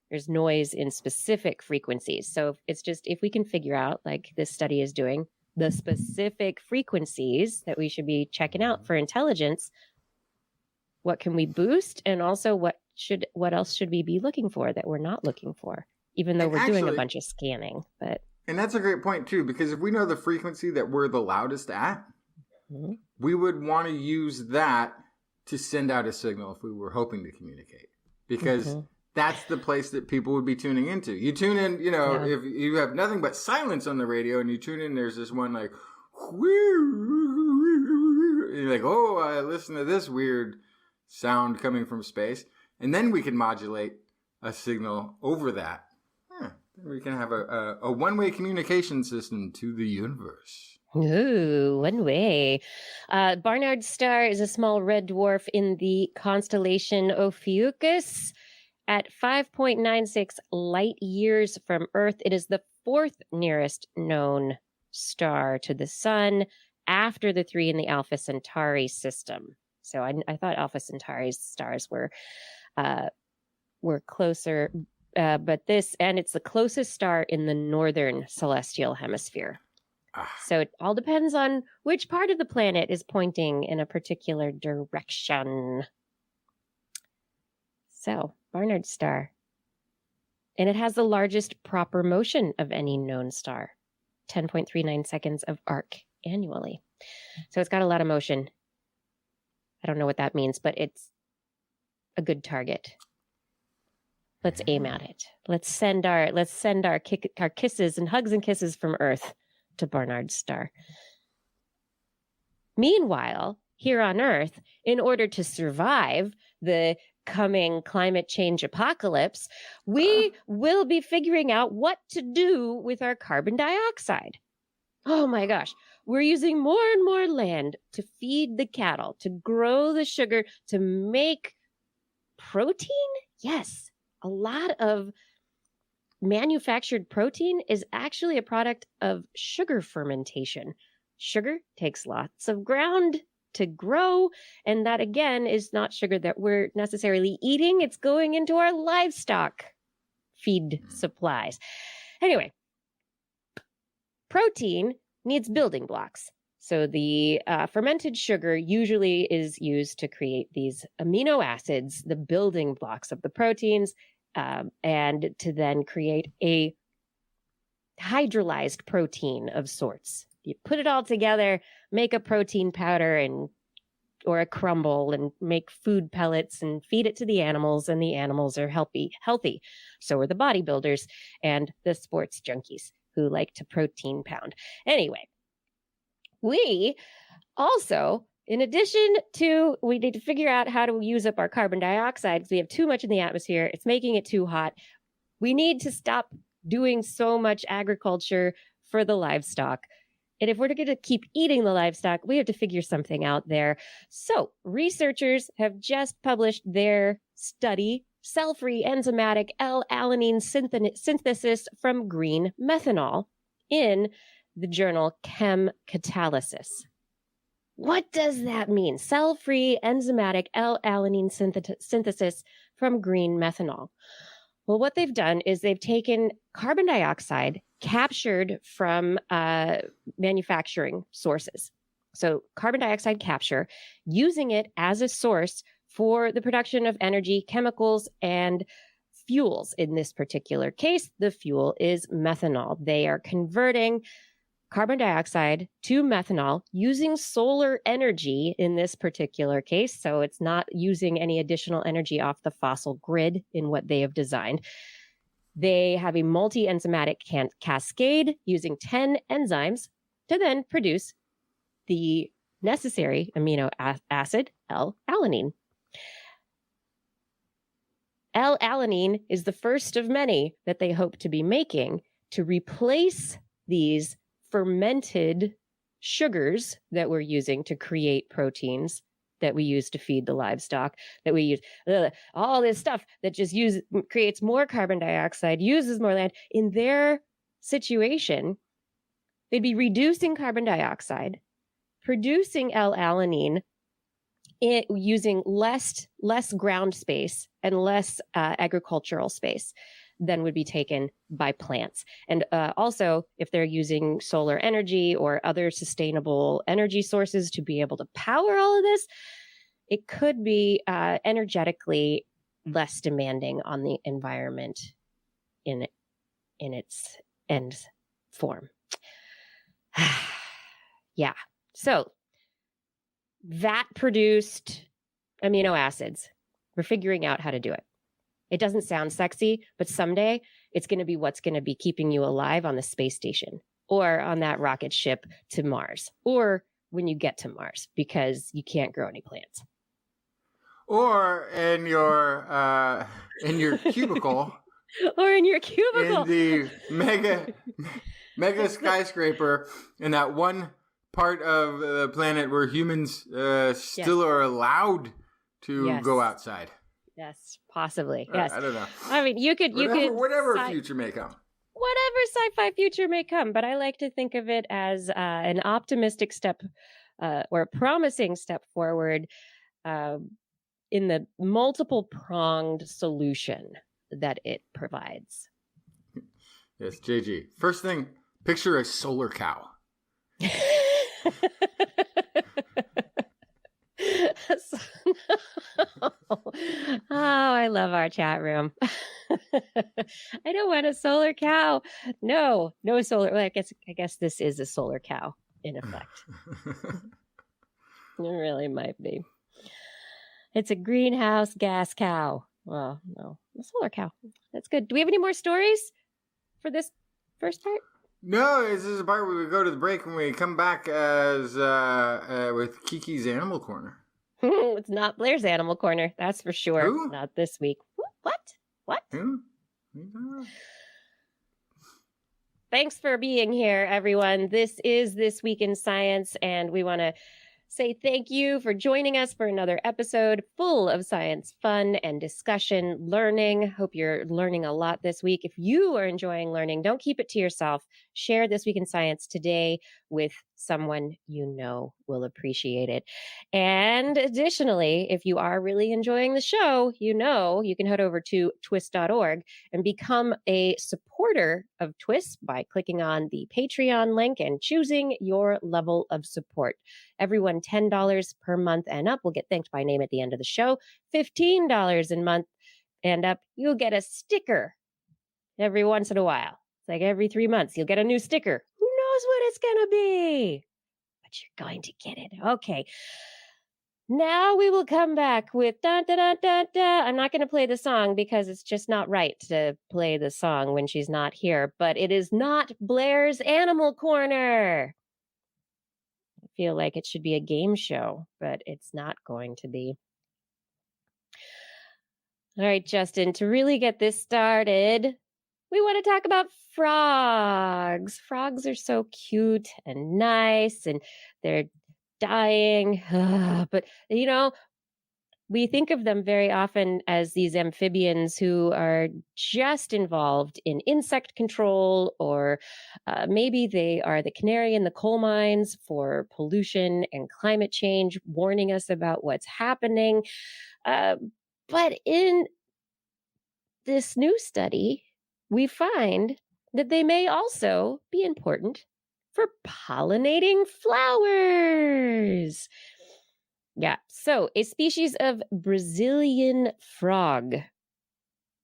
There's noise in specific frequencies. So it's just if we can figure out, like this study is doing, the specific frequencies that we should be checking out for intelligence, what can we boost? And also what else should we be looking for that we're not looking for, even though we're doing a bunch of scanning. And that's a great point too, because if we know the frequency that we're the loudest at, we would want to use that to send out a signal if we were hoping to communicate, because that's the place that people would be tuning into. You tune in, if you have nothing but silence on the radio and you tune in, there's this one like, and you're like, oh, I listen to this weird sound coming from space. And then we can modulate a signal over that. We can have a one-way communication system to the universe. Ooh, one way. Barnard's star is a small red dwarf in the constellation Ophiuchus. At 5.96 light years from Earth, it is the 4th nearest known star to the sun after the 3 in the Alpha Centauri system. So I thought Alpha Centauri's stars were closer, but it's the closest star in the northern celestial hemisphere. So it all depends on which part of the planet is pointing in a particular direction. So, Barnard's star. And it has the largest proper motion of any known star, 10.39 seconds of arc annually. So it's got a lot of motion. I don't know what that means, but it's a good target. Let's aim at it. Let's send our kisses and hugs and kisses from Earth to Barnard's star. Meanwhile, here on Earth, in order to survive the coming climate change apocalypse, we will be figuring out what to do with our carbon dioxide. Oh my gosh. We're using more and more land to feed the cattle, to grow the sugar, to make protein? Yes. A lot of manufactured protein is actually a product of sugar fermentation. Sugar takes lots of ground to grow, and that again is not sugar that we're necessarily eating. It's going into our livestock feed supplies. Anyway, protein needs building blocks. So the fermented sugar usually is used to create these amino acids, the building blocks of the proteins, and to then create a hydrolyzed protein of sorts. You put it all together, make a protein powder or a crumble, and make food pellets and feed it to the animals, and the animals are healthy. So are the bodybuilders and the sports junkies who like to protein pound. Anyway, we also, in addition to, we need to figure out how to use up our carbon dioxide because we have too much in the atmosphere. It's making it too hot. We need to stop doing so much agriculture for the livestock. And if we're going to keep eating the livestock, we have to figure something out there. So researchers have just published their study, Cell-Free Enzymatic L-Alanine Synthesis from Green Methanol, in the journal Chem Catalysis. What does that mean? Cell-free enzymatic L-alanine synthesis from green methanol. Well, what they've done is they've taken carbon dioxide captured from manufacturing sources. So carbon dioxide capture, using it as a source for the production of energy, chemicals, and fuels. In this particular case, the fuel is methanol. They are converting carbon dioxide to methanol using solar energy in this particular case. So it's not using any additional energy off the fossil grid in what they have designed. They have a multi-enzymatic cascade using 10 enzymes to then produce the necessary amino acid L-alanine. L-alanine is the first of many that they hope to be making to replace these fermented sugars that we're using to create proteins that we use to feed the livestock, that we use all this stuff that just creates more carbon dioxide, uses more land. In their situation, they'd be reducing carbon dioxide, producing L-alanine, using less ground space and less agricultural space than would be taken by plants. And also, if they're using solar energy or other sustainable energy sources to be able to power all of this, it could be energetically less demanding on the environment in its end form. Yeah. So that produced amino acids. We're figuring out how to do it. It doesn't sound sexy, but someday it's going to be what's going to be keeping you alive on the space station or on that rocket ship to Mars, or when you get to Mars, because you can't grow any plants. Or in your cubicle. Or in your cubicle. In the mega skyscraper in that one part of the planet where humans still are allowed to go outside. Yes, possibly. Yes. I don't know. I mean, you could whatever future may come. Whatever sci-fi future may come, but I like to think of it as an optimistic step or a promising step forward in the multiple-pronged solution that it provides. Yes, JG. First thing, picture a solar cow. Oh, I love our chat room. I don't want a solar cow. No solar. Well, I guess this is a solar cow in effect. It really might be. It's a greenhouse gas cow. Well, no, a solar cow. That's good. Do we have any more stories for this first part? No, this is the part where we go to the break and we come back as with Kiki's Animal Corner. It's not Blair's Animal Corner, that's for sure. Who? Not this week. What? Who? Thanks for being here, everyone. This is This Week in Science, and we want to say thank you for joining us for another episode full of science fun and discussion, learning. Hope you're learning a lot this week. If you are enjoying learning, don't keep it to yourself. Share This Week in Science today with someone you know will appreciate it. And additionally, if you are really enjoying the show, you know you can head over to TWIS.org and become a supporter of TWIS by clicking on the Patreon link and choosing your level of support. Everyone $10 per month and up will get thanked by name at the end of the show. $15 a month and up, you'll get a sticker every once in a while. It's like every 3 months, you'll get a new sticker. Who knows what it's going to be? But you're going to get it. Okay. Now we will come back with da da da da da. I'm not going to play the song because it's just not right to play the song when she's not here, but it is not Blair's Animal Corner. I feel like it should be a game show, but it's not going to be. All right, Justin, to really get this started, we want to talk about frogs. Frogs are so cute and nice, and they're dying. But, you know, we think of them very often as these amphibians who are just involved in insect control, or maybe they are the canary in the coal mines for pollution and climate change, warning us about what's happening. But in this new study, we find that they may also be important for pollinating flowers. Yeah, so a species of Brazilian frog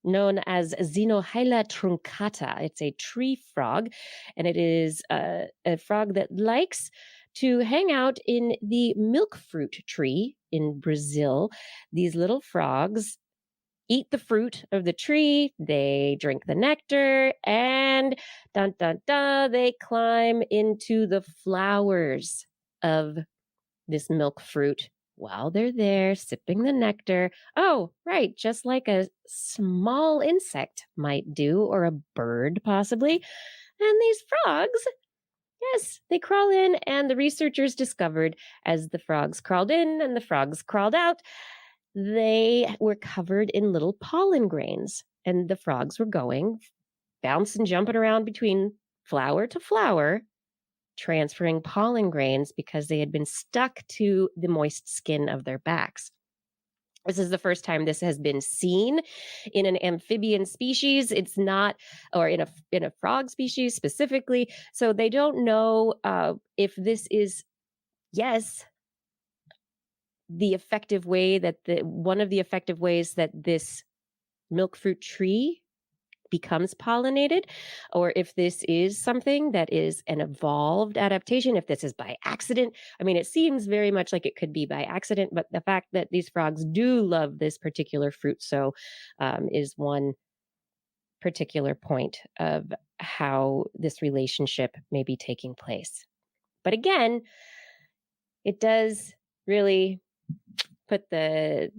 known as Xenohyla truncata. It's a tree frog, and it is a frog that likes to hang out in the milk fruit tree in Brazil. These little frogs eat the fruit of the tree, they drink the nectar, and dun dun dun, they climb into the flowers of this milk fruit while they're there sipping the nectar. Oh, right, just like a small insect might do, or a bird possibly. And these frogs, yes, they crawl in, and the researchers discovered as the frogs crawled in and the frogs crawled out, they were covered in little pollen grains, and the frogs were going, bouncing, jumping around between flower to flower, transferring pollen grains because they had been stuck to the moist skin of their backs. This is the first time this has been seen in an amphibian species. It's not, or in a frog species specifically. So they don't know if this is, yes, the effective way that one of the effective ways that this milk fruit tree becomes pollinated, or if this is something that is an evolved adaptation, if this is by accident. I mean, it seems very much like it could be by accident, but the fact that these frogs do love this particular fruit so is one particular point of how this relationship may be taking place. But again, it does really put the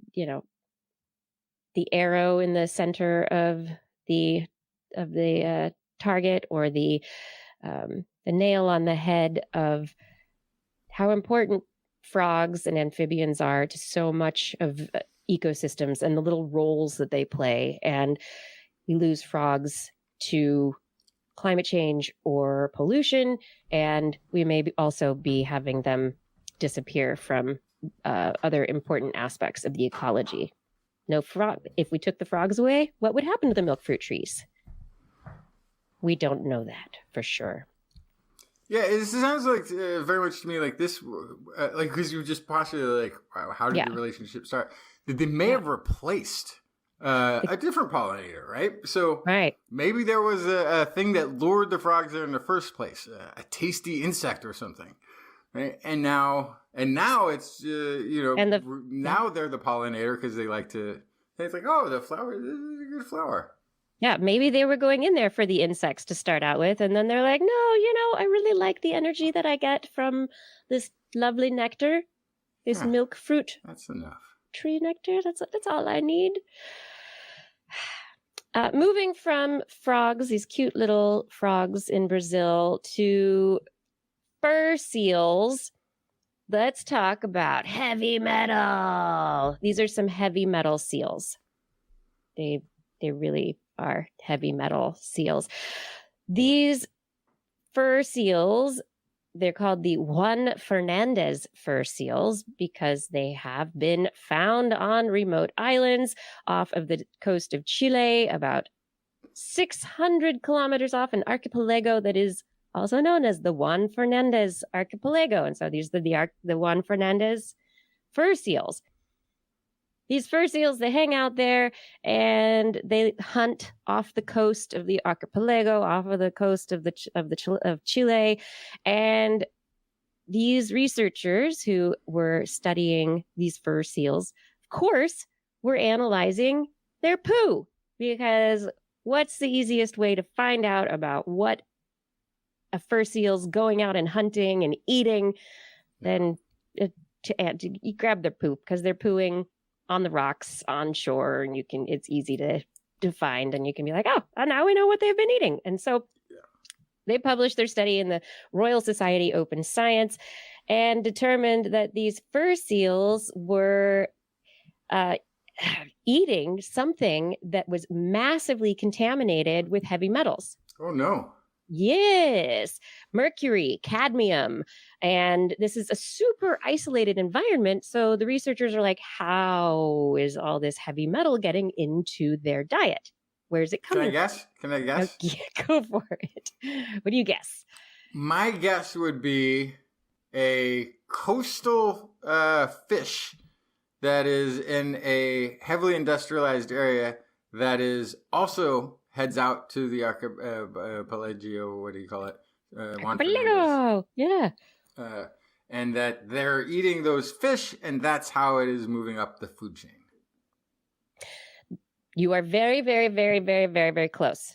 arrow in the center of the target, or the nail on the head of how important frogs and amphibians are to so much of ecosystems and the little roles that they play. And we lose frogs to climate change or pollution, and we may also be having them disappear from other important aspects of the ecology. No frog. If we took the frogs away, what would happen to the milk fruit trees? We don't know that for sure. Yeah, it sounds like very much to me like this, like because you just postulated like, wow, how did the relationship start? That they may have replaced a different pollinator, right? So maybe there was a thing that lured the frogs there in the first place, a tasty insect or something. Right? And now it's And now they're the pollinator because they like to. It's like, oh, the flower, this is a good flower. Yeah, maybe they were going in there for the insects to start out with, and then they're like, no, I really like the energy that I get from this lovely nectar, this milk fruit That's enough. tree nectar. That's all I need. Moving from frogs, these cute little frogs in Brazil, to fur seals. Let's talk about heavy metal. These are some heavy metal seals. They really are heavy metal seals. These fur seals, they're called the Juan Fernandez fur seals because they have been found on remote islands off of the coast of Chile, about 600 kilometers off an archipelago that is also known as the Juan Fernandez archipelago. And so these are the Juan Fernandez fur seals. These fur seals, they hang out there and they hunt off the coast of the archipelago, off of the coast of Chile. And these researchers who were studying these fur seals, of course, were analyzing their poo, because what's the easiest way to find out about what a fur seal's going out and hunting and eating than to grab their poop, because they're pooing on the rocks on shore, and it's easy to find, and you can be like, oh, now we know what they've been eating. And so they published their study in the Royal Society Open Science and determined that these fur seals were eating something that was massively contaminated with heavy metals. Oh, no. Yes, mercury, cadmium, and this is a super isolated environment. So the researchers are like, how is all this heavy metal getting into their diet? Where's it coming Can I guess? from? Go for it. What do you guess? My guess would be a coastal fish that is in a heavily industrialized area that is also heads out to the archipelago, what do you call it? Archipelago, yeah. And that they're eating those fish, and that's how it is moving up the food chain. You are very, very, very, very, very, very close.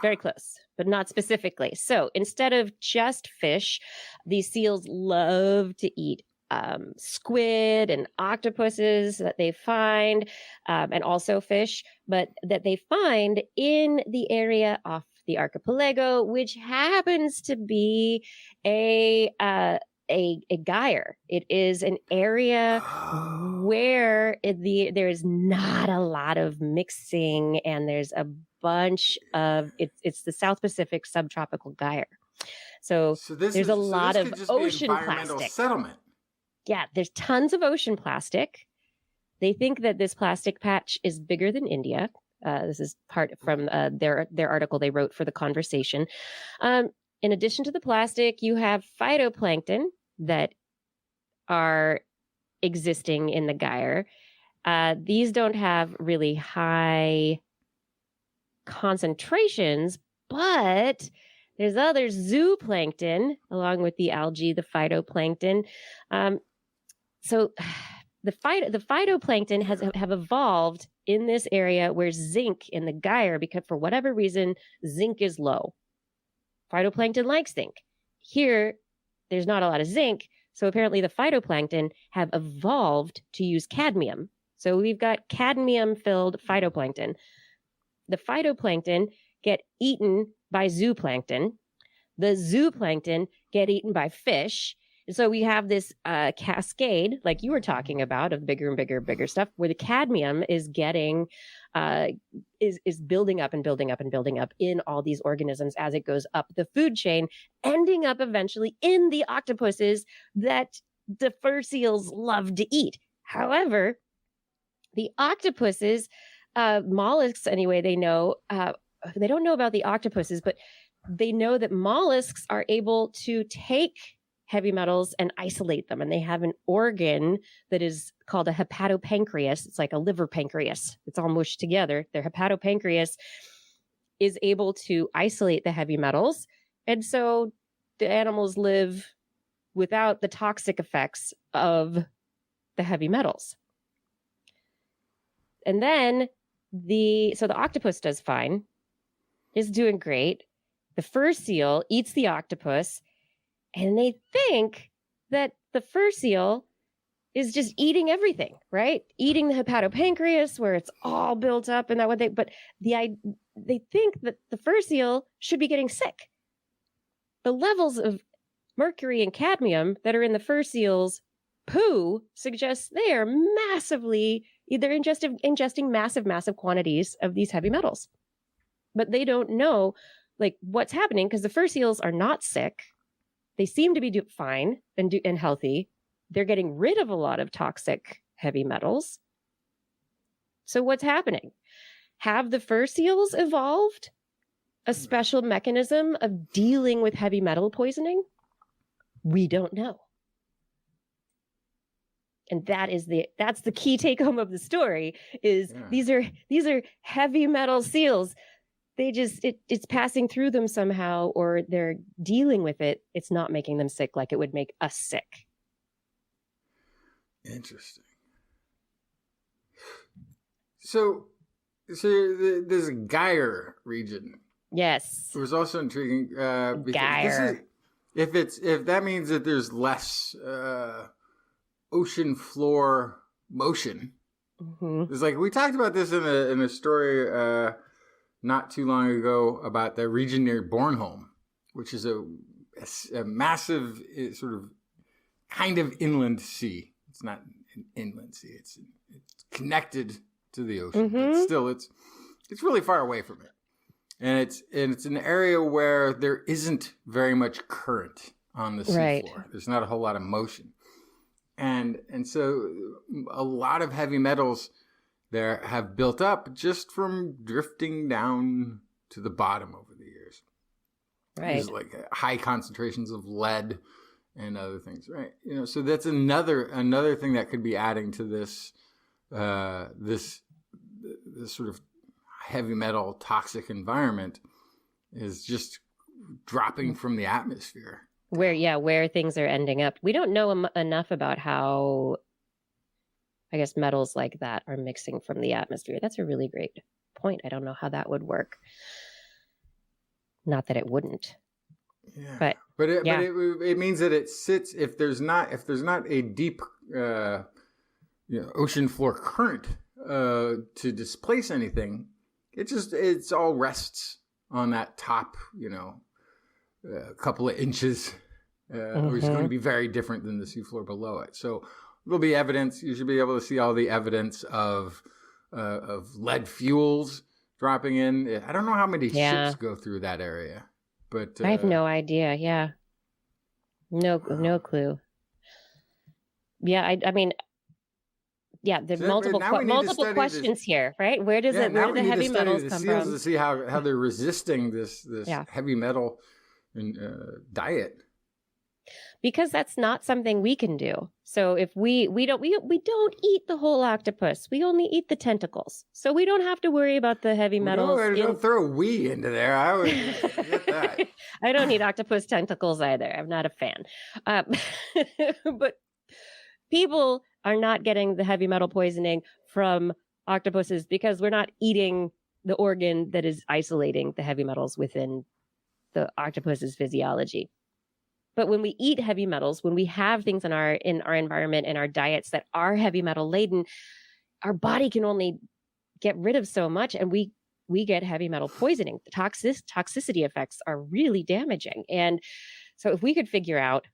Very close, but not specifically. So instead of just fish, these seals love to eat squid and octopuses that they find, and also fish, but that they find in the area off the archipelago, which happens to be a gyre. It is an area where there is not a lot of mixing, and there's a bunch of it's the South Pacific subtropical gyre. So there's a lot of ocean plastic. Settlement. Yeah, there's tons of ocean plastic. They think that this plastic patch is bigger than India. This is part from their article they wrote for The Conversation. In addition to the plastic, you have phytoplankton that are existing in the gyre. These don't have really high concentrations, but there's other zooplankton along with the algae, the phytoplankton. So the phytoplankton have evolved in this area where zinc in the gyre, because for whatever reason, zinc is low. Phytoplankton likes zinc. Here, there's not a lot of zinc, so apparently the phytoplankton have evolved to use cadmium. So we've got cadmium-filled phytoplankton. The phytoplankton get eaten by zooplankton. The zooplankton get eaten by fish. And so we have this cascade, like you were talking about, of bigger and bigger and bigger stuff, where the cadmium is getting, is building up and building up and building up in all these organisms as it goes up the food chain, ending up eventually in the octopuses that the fur seals love to eat. However, the octopuses, mollusks anyway, they don't know about the octopuses, but they know that mollusks are able to take heavy metals and isolate them. And they have an organ that is called a hepatopancreas. It's like a liver pancreas. It's all mushed together. Their hepatopancreas is able to isolate the heavy metals. And so the animals live without the toxic effects of the heavy metals. And then the octopus does fine, is doing great. The fur seal eats the octopus, and they think that the fur seal is just eating everything, right? Eating the hepatopancreas where it's all built up and that what but they think that the fur seal should be getting sick. The levels of mercury and cadmium that are in the fur seal's poo suggests they are they're ingesting massive quantities of these heavy metals. But they don't know like what's happening because the fur seals are not sick. They seem to be fine and healthy. They're getting rid of a lot of toxic heavy metals. So what's happening? Have the fur seals evolved a special mechanism of dealing with heavy metal poisoning? We don't know. And that's the key take home of the story is these are heavy metal seals. They just it's passing through them somehow, or they're dealing with it. It's not making them sick like it would make us sick. Interesting. So this Gyre region. Yes. It was also intriguing. Gyre. If that means that there's less ocean floor motion. Mm-hmm. It's like we talked about this in a story not too long ago about the region near Bornholm, which is a massive sort of kind of inland sea. It's not an inland sea. It's connected to the ocean, but still it's really far away from it. And it's an area where there isn't very much current on the seafloor. There's not a whole lot of motion. And so a lot of heavy metals there have built up just from drifting down to the bottom over the years. Right. There's like high concentrations of lead and other things, right? So that's another thing that could be adding to this this sort of heavy metal toxic environment is just dropping from the atmosphere. Where things are ending up. We don't know enough about how, I guess, metals like that are mixing from the atmosphere. That's a really great point. I don't know how that would work. Not that it wouldn't. Yeah. But it means that it sits if there's not a deep ocean floor current to displace anything, it's all rests on that top, a couple of inches, which is going to be very different than the seafloor below it. So there'll be evidence. You should be able to see all the evidence of lead fuels dropping in. I don't know how many ships go through that area, but I have no idea. Yeah, no clue. Yeah, I mean. Yeah, there's multiple questions here, right? Where do the heavy metals come from? To see how they're resisting this heavy metal diet. Because that's not something we can do. So if we don't eat the whole octopus, we only eat the tentacles. So we don't have to worry about the heavy metals. No, don't throw "we" into there. I would get that. I don't eat octopus tentacles either. I'm not a fan. But people are not getting the heavy metal poisoning from octopuses because we're not eating the organ that is isolating the heavy metals within the octopus's physiology. But when we eat heavy metals, when we have things in our environment and our diets that are heavy metal laden, our body can only get rid of so much, and we get heavy metal poisoning. The toxicity effects are really damaging. And so if we could figure out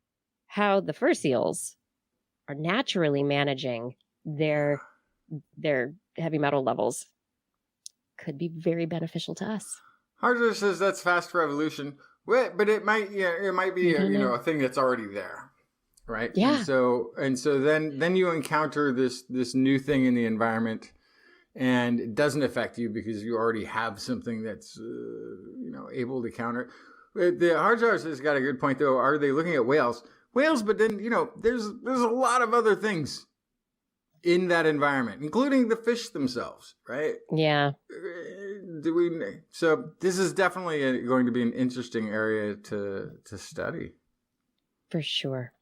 how the fur seals are naturally managing their heavy metal levels, could be very beneficial to us. Harzer says that's fast for evolution. But it might be a thing that's already there, right? Yeah. And so then you encounter this new thing in the environment, and it doesn't affect you because you already have something that's able to counter. The Harzer has got a good point though. Are they looking at whales? But then there's a lot of other things in that environment, including the fish themselves, right? Yeah. So this is definitely going to be an interesting area to study. For sure.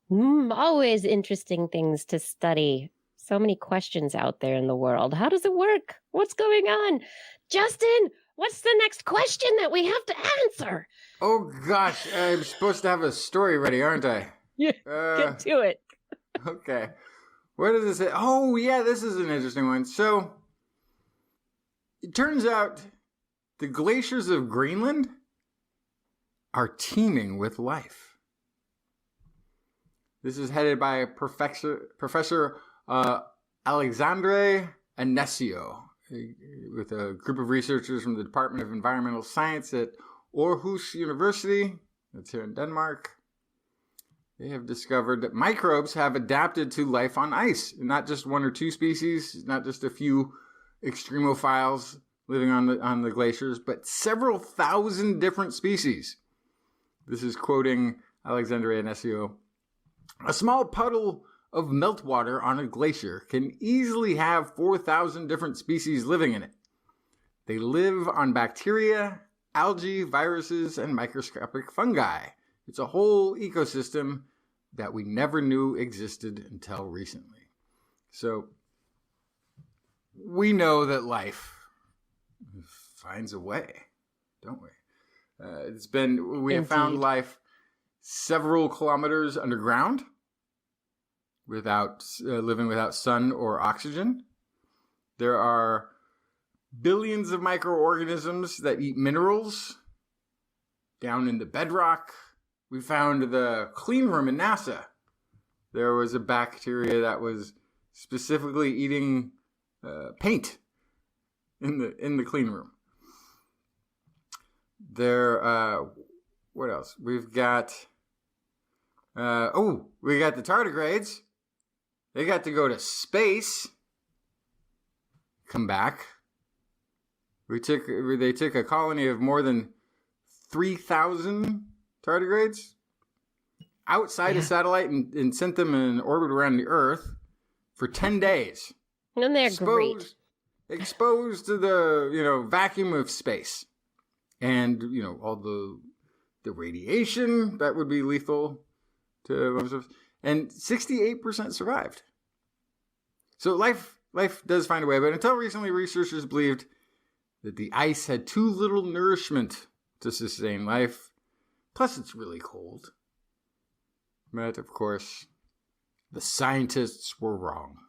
Always interesting things to study. So many questions out there in the world. How does it work? What's going on? Justin, what's the next question that we have to answer? Oh, gosh. I'm supposed to have a story ready, aren't I? Yeah, get to it. Okay. What does it say? Oh, yeah, this is an interesting one. So, it turns out the glaciers of Greenland are teeming with life. This is headed by Professor Alexandre Anesio, with a group of researchers from the Department of Environmental Science at Aarhus University. That's here in Denmark. They have discovered that microbes have adapted to life on ice. Not just one or two species, not just a few extremophiles living on the glaciers, but several thousand different species. This is quoting Alexandre Anesio. A small puddle of meltwater on a glacier can easily have 4,000 different species living in it. They live on bacteria, algae, viruses, and microscopic fungi. It's a whole ecosystem that we never knew existed until recently. So we know that life finds a way, don't we? We have found life several kilometers underground, living without sun or oxygen. There are billions of microorganisms that eat minerals down in the bedrock. We found the clean room in NASA. There was a bacteria that was specifically eating paint in the clean room. What else? We've got we got the tardigrades. They got to go to space. Come back. They took a colony of more than 3,000 tardigrades outside a satellite and sent them in an orbit around the Earth for 10 days. And they're great. Exposed to the vacuum of space. And, all the radiation that would be lethal to, and 68% survived. So life does find a way, but until recently, researchers believed that the ice had too little nourishment to sustain life. Plus, it's really cold. But, of course, the scientists were wrong.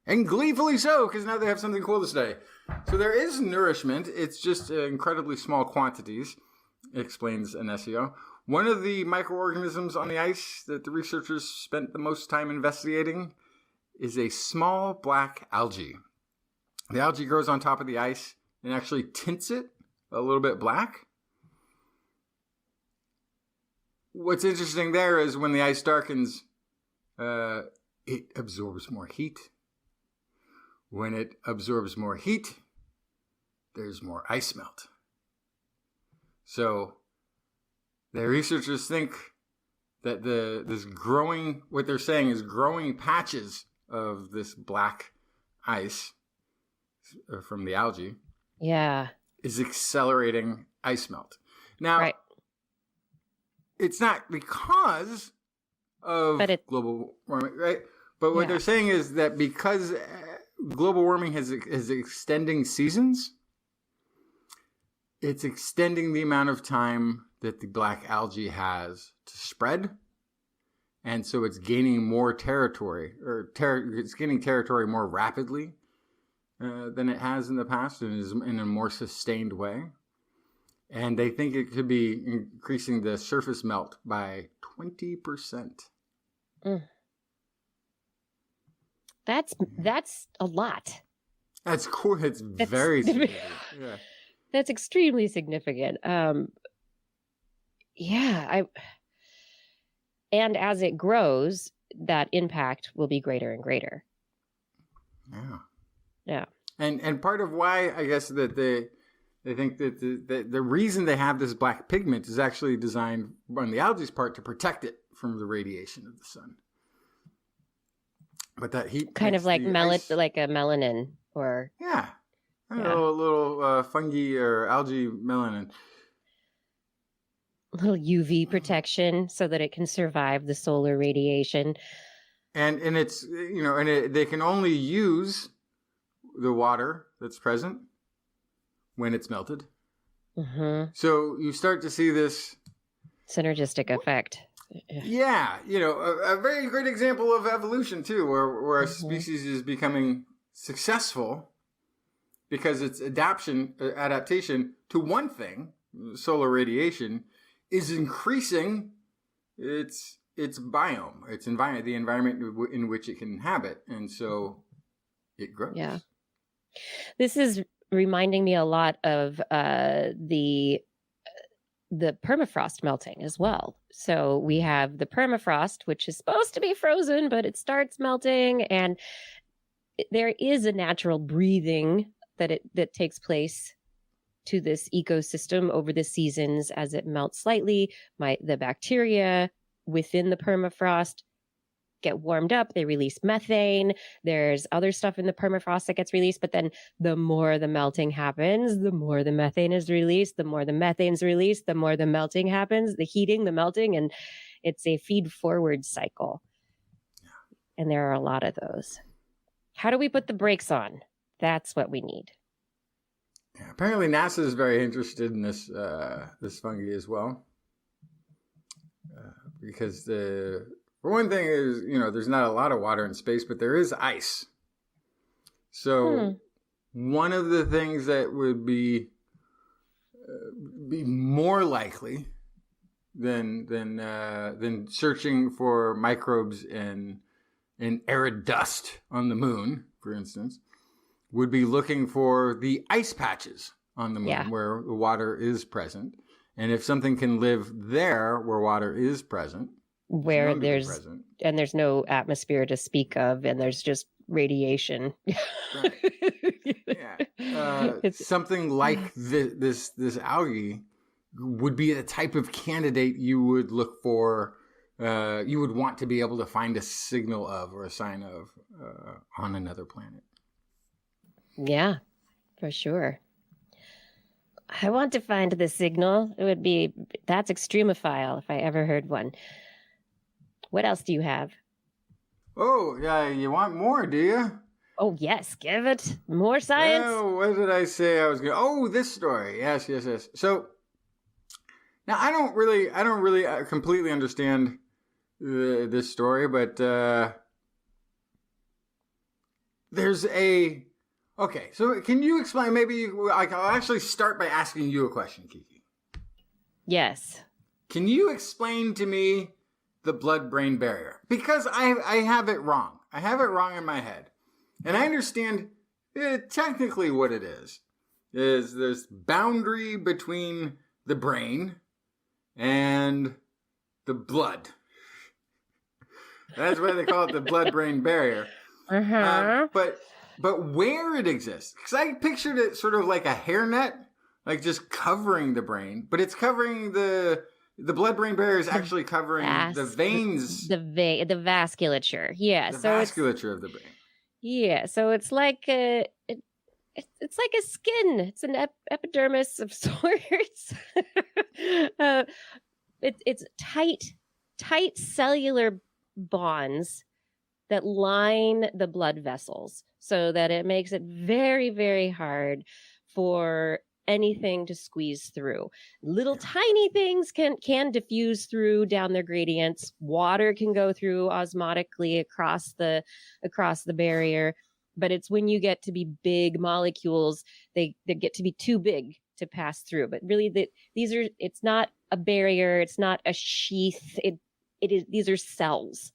And gleefully so, because now they have something cool to study. So there is nourishment. It's just incredibly small quantities, explains Anesio. One of the microorganisms on the ice that the researchers spent the most time investigating is a small black algae. The algae grows on top of the ice and actually tints it a little bit black. What's interesting there is when the ice darkens, it absorbs more heat. When it absorbs more heat, there's more ice melt. So the researchers think that what they're saying is growing patches of this black ice from the algae. Yeah. Is accelerating ice melt. Now, it's not because of global warming, right? But what they're saying is that because global warming is extending seasons, it's extending the amount of time that the black algae has to spread. And so it's gaining more territory, it's gaining territory more rapidly than it has in the past, and is in a more sustained way. And they think it could be increasing the surface melt by 20%. That's a lot. That's cool. That's very significant. Yeah. That's extremely significant. And as it grows, that impact will be greater and greater. Yeah. Yeah. And part of why I guess that they think that the reason they have this black pigment is actually designed on the algae's part to protect it from the radiation of the sun. But that heat kind of like like a melanin or a little fungi or algae melanin. little UV protection so that it can survive the solar radiation. And it's, they can only use the water that's present when it's melted. Mm-hmm. So you start to see this synergistic effect. Yeah, a very great example of evolution too, where a species is becoming successful because its adaptation to one thing, solar radiation, is increasing its biome, the environment in which it can inhabit, and so it grows. Yeah, this is reminding me a lot of the permafrost melting as well. So we have the permafrost, which is supposed to be frozen, but it starts melting, and there is a natural breathing that takes place to this ecosystem over the seasons as it melts slightly. The bacteria within the permafrost get warmed up, they release methane. There's other stuff in the permafrost that gets released, but then the more the melting happens, the more the methane is released, the more the methane's released, the more the melting happens, the heating, the melting, and it's a feed forward cycle. And there are a lot of those. How do we put the brakes on? That's what we need. Yeah, apparently NASA is very interested in this fungi as well. Because for one thing is, there's not a lot of water in space, but there is ice. So one of the things that would be more likely than searching for microbes in arid dust on the moon, for instance, would be looking for the ice patches on the moon where the water is present. And if something can live there where water is present, where there's no atmosphere to speak of, and there's just radiation. Right. Yeah. Something like this algae would be the type of candidate you would look for. You would want to be able to find a signal of or a sign of on another planet. Yeah, for sure. I want to find the signal. That's extremophile if I ever heard one. What else do you have? Oh, yeah, you want more, do you? Oh, yes, give it. More science. Oh, what did I say I was going to... Oh, this story. Yes. So, now I don't really completely understand this story, but there's a... Okay, so can you explain, I'll actually start by asking you a question, Kiki. Yes. Can you explain to me the blood-brain barrier? Because I have it wrong. I have it wrong in my head. And I understand technically what it is this boundary between the brain and the blood. That's why they call it the blood-brain barrier. Uh-huh. But where it exists, because I pictured it sort of like a hairnet, like just covering the brain, but it's covering the blood-brain barrier is actually covering the veins. The vasculature. Yeah. The vasculature of the brain. Yeah. So it's like it's like a skin. It's an epidermis of sorts. It's tight cellular bonds that line the blood vessels so that it makes it very, very hard for anything to squeeze through. Little tiny things can diffuse through down their gradients. Water can go through osmotically across the barrier, but it's when you get to be big molecules, they get to be too big to pass through. But really, it's not a barrier, it's not a sheath. These are cells.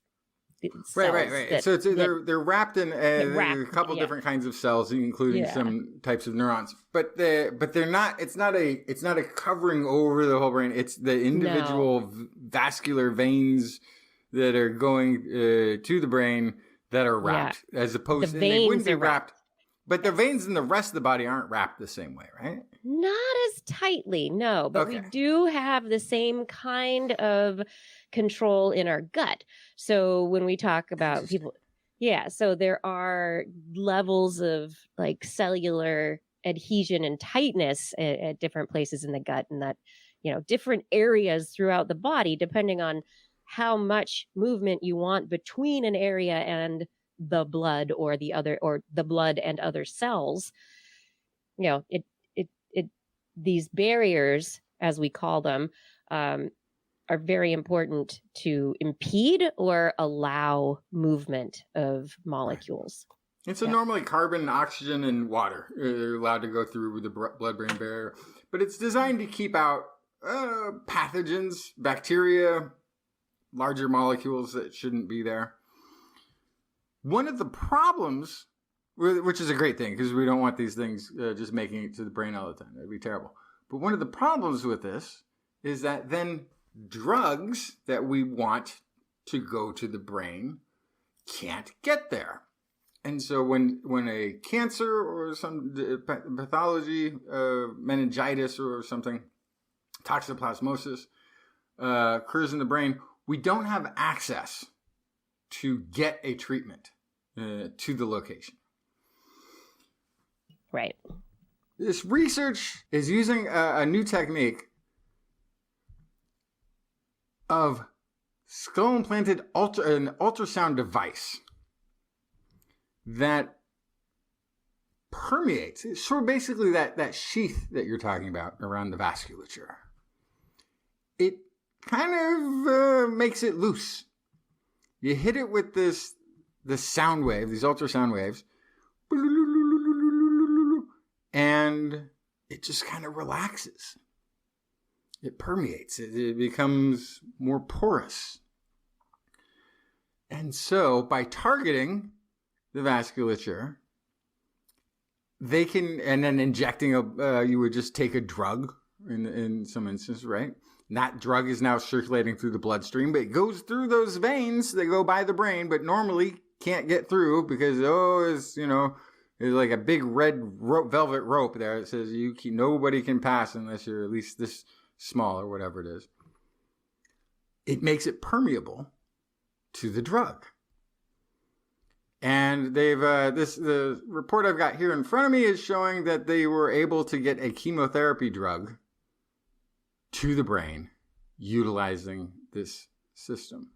Right. So they're wrapped in a couple different kinds of cells, including some types of neurons. But they're not. It's not a covering over the whole brain. It's the individual vascular veins that are going to the brain that are wrapped, as opposed to they wouldn't be wrapped. But the veins in the rest of the body aren't wrapped the same way, right? Not as tightly, no. But we do have the same kind of control in our gut. So when we talk about people, so there are levels of like cellular adhesion and tightness at different places in the gut, and that different areas throughout the body, depending on how much movement you want between an area and the blood or the blood and other cells. These barriers, as we call them, are very important to impede or allow movement of molecules. And so normally carbon, oxygen, and water are allowed to go through the blood-brain barrier, but it's designed to keep out pathogens, bacteria, larger molecules that shouldn't be there. One of the problems, which is a great thing because we don't want these things just making it to the brain all the time. That'd be terrible. But one of the problems with this is that then drugs that we want to go to the brain can't get there. And so when a cancer or some pathology, meningitis or something, toxoplasmosis, occurs in the brain, we don't have access to get a treatment to the location. Right. This research is using a new technique of skull-implanted an ultrasound device that permeates. It's sort of basically that sheath that you're talking about around the vasculature. It kind of makes it loose. You hit it with this sound wave, these ultrasound waves, and it just kind of relaxes. It permeates. It becomes more porous. And so by targeting the vasculature, they can, and then injecting you would just take a drug in some instances, right? And that drug is now circulating through the bloodstream, but it goes through those veins that go by the brain, but normally can't get through because, there's like a big red velvet rope there that says nobody can pass unless you're at least this small or whatever it is. It makes it permeable to the drug. And they've the report I've got here in front of me is showing that they were able to get a chemotherapy drug to the brain utilizing this system.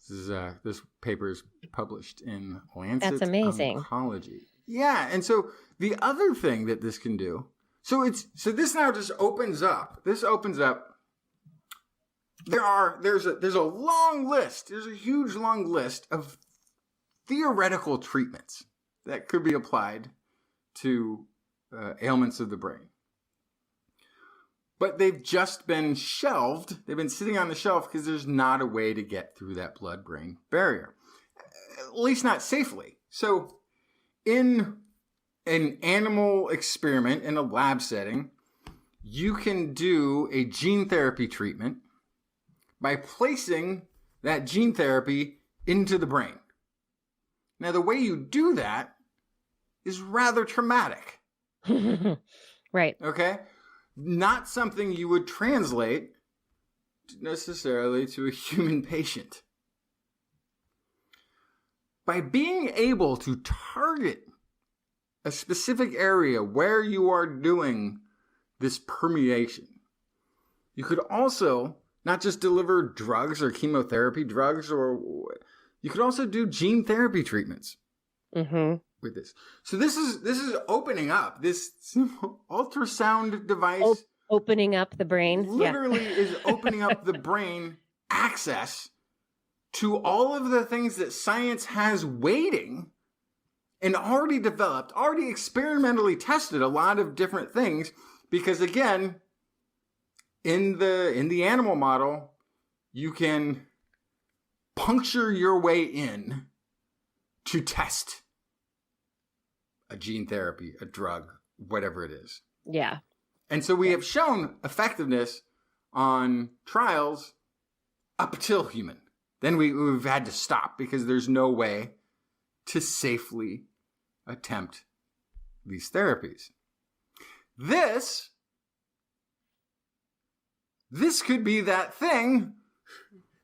This paper is published in Lancet That's amazing. Oncology. Yeah, and so the other thing that this can do, so this now just opens up. This opens up. There's a long list. There's a huge long list of theoretical treatments that could be applied to ailments of the brain. But they've just been shelved. They've been sitting on the shelf because there's not a way to get through that blood-brain barrier, at least not safely. So in an animal experiment in a lab setting, you can do a gene therapy treatment by placing that gene therapy into the brain. Now, the way you do that is rather traumatic. Right. Okay? Not something you would translate necessarily to a human patient. By being able to target a specific area where you are doing this permeation, you could also not just deliver drugs or chemotherapy drugs, or you could also do gene therapy treatments with this. So this is opening up this ultrasound device. Opening up the brain. Literally is opening up the brain access to all of the things that science has waiting and already developed, already experimentally tested a lot of different things. Because again, in the animal model, you can puncture your way in to test a gene therapy, a drug, whatever it is. Yeah. And so we have shown effectiveness on trials up till human. Then we've had to stop because there's no way to safely attempt these therapies. This could be that thing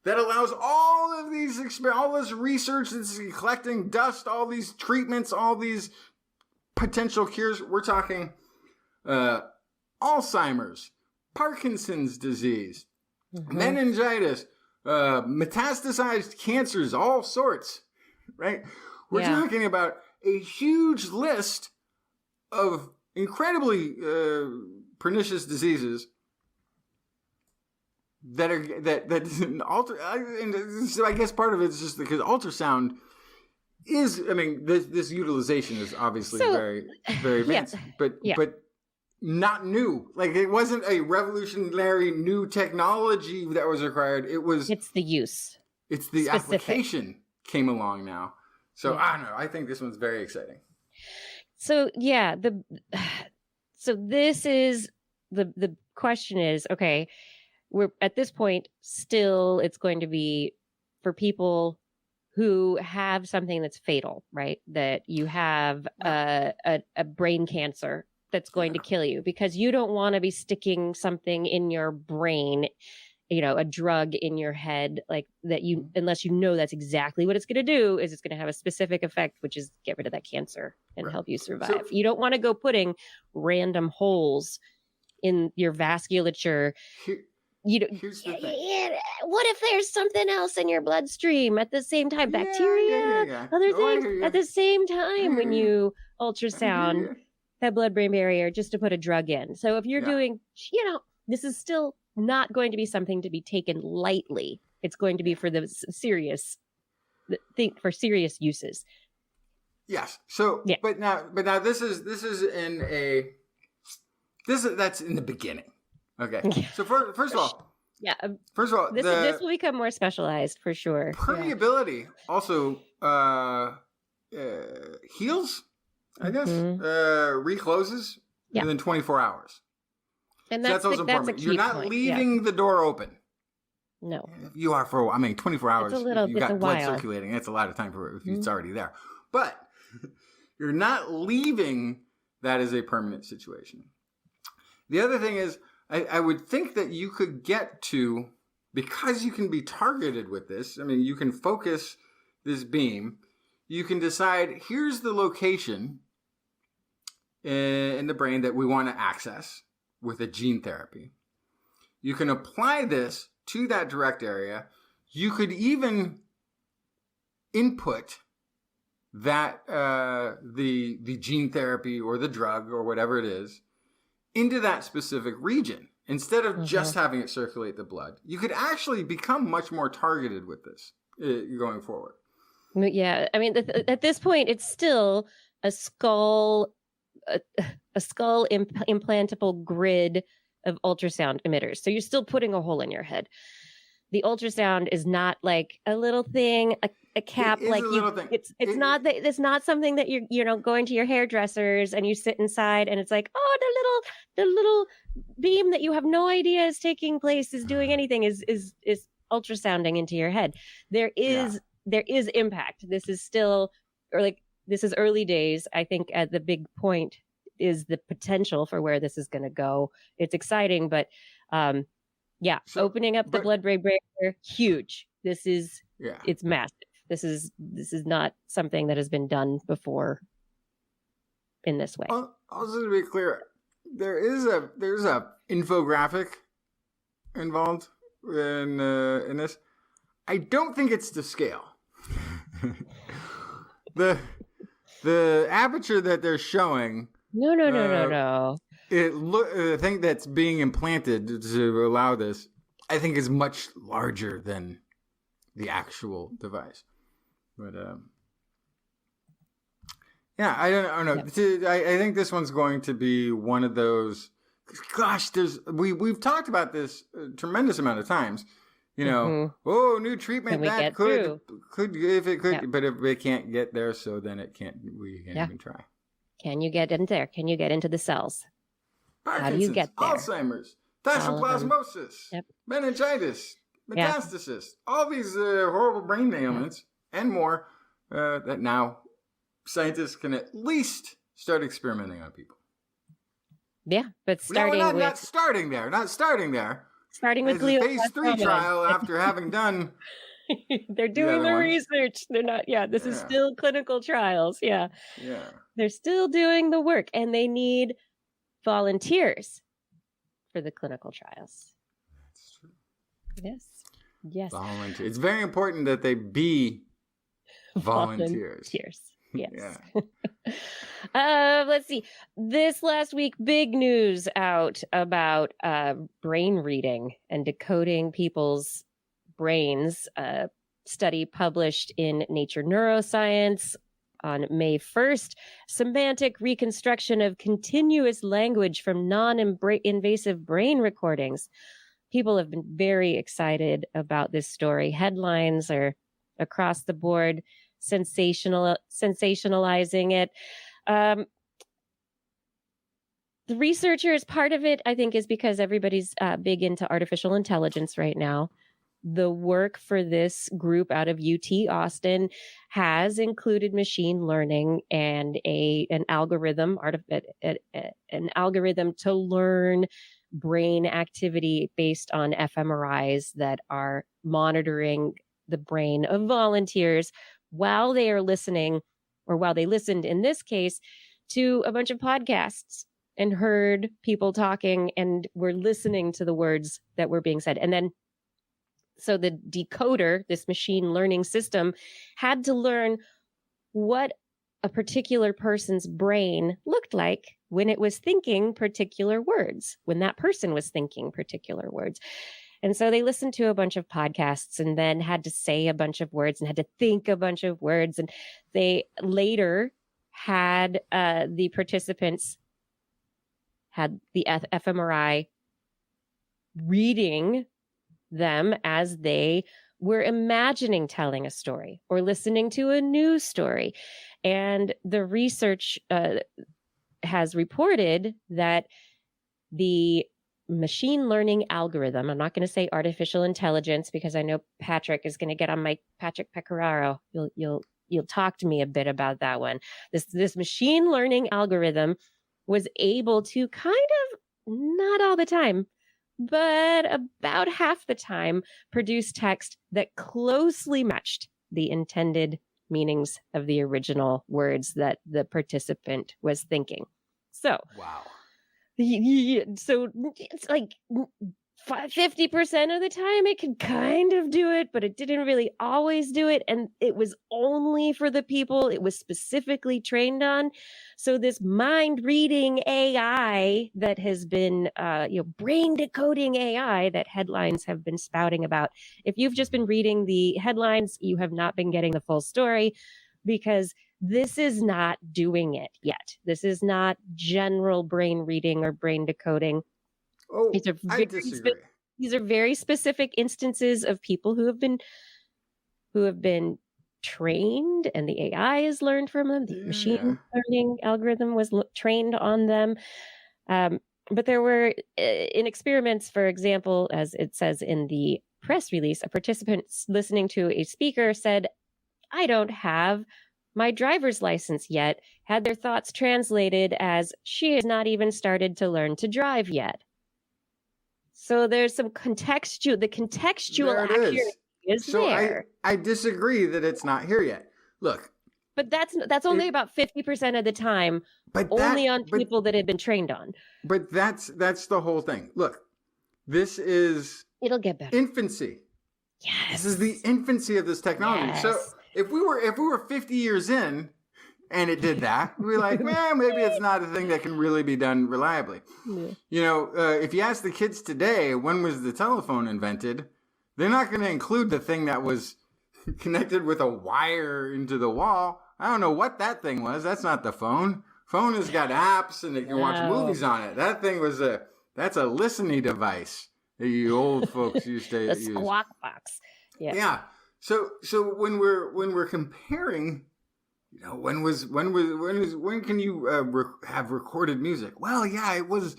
that allows all of these all this research that's collecting dust, all these treatments, all these potential cures. We're talking all Alzheimer's, Parkinson's disease, meningitis, metastasized cancers, all sorts, right? We're talking about a huge list of incredibly pernicious diseases that are that and so I guess part of it is just because ultrasound is, I mean, this utilization is obviously very advanced, but not new. Like, it wasn't a revolutionary new technology that was required. It's the use. It's the application came along now. So I don't know. I think this one's very exciting. So so this is the question is, okay, we're at this point still, it's going to be for people who have something that's fatal, right? That you have a brain cancer that's going to kill you, because you don't want to be sticking something in your brain, a drug in your head like that, unless you know that's exactly what it's going to do, is it's going to have a specific effect, which is get rid of that cancer and help you survive. So, you don't want to go putting random holes in your vasculature. Here's the thing. What if there's something else in your bloodstream at the same time? Bacteria, other things at the same time when you ultrasound that blood-brain barrier just to put a drug in. So if you're doing, this is still not going to be something to be taken lightly. It's going to be for the serious uses. Yes. So, but now that's in the beginning. Okay. So first of all, this will become more specialized for sure. Permeability also heals, I guess, recloses within 24 hours. And that's also important. You're not leaving the door open. No. You are 24 hours. It's a little, you've got blood while. Circulating. That's a lot of time for if it's already there. But you're not leaving that as a permanent situation. The other thing is, I would think that you could get to, because you can be targeted with this, I mean, you can focus this beam, you can decide, here's the location in the brain that we want to access with a gene therapy. You can apply this to that direct area. You could even input that the gene therapy or the drug or whatever it is into that specific region. Instead of just having it circulate the blood, you could actually become much more targeted with this going forward. Yeah, I mean, at this point, it's still a skull implantable grid of ultrasound emitters. So you're still putting a hole in your head. The ultrasound is not like a little thing, a cap, like it's not something that you're going to your hairdressers and you sit inside and it's like, oh, the little beam that you have no idea is taking place is doing anything, is ultrasounding into your head. There is impact. This is still, this is early days. I think at the big point is the potential for where this is going to go. It's exciting, but opening up the blood-brain barrier, huge. It's massive. This is not something that has been done before in this way. Also, to be clear, there's a infographic involved in this. I don't think it's to scale. The aperture that they're showing. No. The thing that's being implanted to allow this, I think, is much larger than the actual device. But I don't know. Yeah. I think this one's going to be one of those. Gosh, we've talked about this a tremendous amount of times. New treatment that could if it could, but if it can't get there, so then it can't. We can't even try. Can you get in there? Can you get into the cells? Parkinson's, how do you get there? Alzheimer's, toxoplasmosis, meningitis, metastasis, all these horrible brain ailments and more that now scientists can at least start experimenting on people. Yeah, but not starting there. Starting with phase 3 trial after having done. They're doing the research. They're not. Yeah, this is still clinical trials. Yeah. They're still doing the work, and they need volunteers. for the clinical trials. That's true. Yes. Yes. Volunteer. It's very important that they be volunteers. Yes. Yeah. Let's see. This last week, big news out about brain reading and decoding people's brains. Study published in Nature Neuroscience on May 1st. Semantic reconstruction of continuous language from non-invasive brain recordings. People have been very excited about this story. Headlines are across the board sensationalizing it. The researchers, part of it, I think, is because everybody's big into artificial intelligence right now. The work for this group out of UT Austin has included machine learning and an algorithm to learn brain activity based on fMRIs that are monitoring the brain of volunteers while they are listening, or while they listened in this case, to a bunch of podcasts and heard people talking and were listening to the words that were being said. And then, so the decoder, this machine learning system, had to learn what a particular person's brain looked like when it was thinking particular words, when that person was thinking particular words. And so they listened to a bunch of podcasts and then had to say a bunch of words and had to think a bunch of words. And they later had the participants had the fMRI reading them as they were imagining telling a story or listening to a news story. And the research has reported that the machine learning algorithm, I'm not going to say artificial intelligence because I know Patrick is going to get on my Patrick Pecoraro. You'll talk to me a bit about that one. This machine learning algorithm was able to kind of, not all the time, but about half the time, produce text that closely matched the intended meanings of the original words that the participant was thinking. So, wow. So it's like 50% of the time it could kind of do it, but it didn't really always do it. And it was only for the people it was specifically trained on. So this mind reading AI that has been, brain decoding AI that headlines have been spouting about. If you've just been reading the headlines, you have not been getting the full story, because this is not doing it yet. This is not general brain reading or brain decoding. Oh, I disagree. These are very specific instances of people who have been trained, and the AI has learned from them. The machine learning algorithm was trained on them. But there were, in experiments, for example, as it says in the press release, a participant listening to a speaker said, "I don't have my driver's license yet," had their thoughts translated as, "She has not even started to learn to drive yet." So there's some the contextual accuracy is there. I disagree that it's not here yet. Look. But that's only about 50% of the time, only on people that have been trained on. But that's the whole thing. Look, this is... It'll get better. Infancy. Yes. This is the infancy of this technology. Yes. So if we were 50 years in and it did that, we'd be like, well, maybe it's not a thing that can really be done reliably. Yeah. You know, if you ask the kids today, when was the telephone invented, they're not going to include the thing that was connected with a wire into the wall. I don't know what that thing was. That's not the phone. Phone has got apps and it can watch movies on it. That thing that's a listening device that you old folks used to use. A squawk box. Yeah. Yeah. So when we're comparing, you know, when can you have recorded music? Well, yeah, it was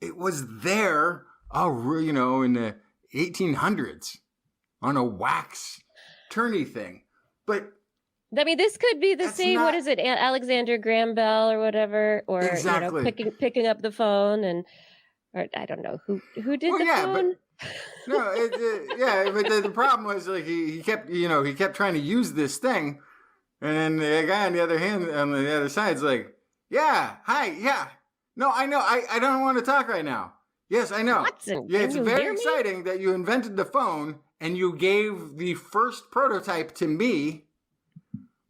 there, you know, in the 1800s on a wax tourney thing. But I mean, this could be the same. What is it, Alexander Graham Bell or whatever, or exactly. You know, picking up the phone or I don't know who did the phone. But the problem was, like, he kept trying to use this thing, and then the guy on the other side's like, yeah, hi, yeah, no, I know, I don't want to talk right now. Yes, I know. Watson, Yeah, can it's you very hear me? exciting that you invented the phone and you gave the first prototype to me,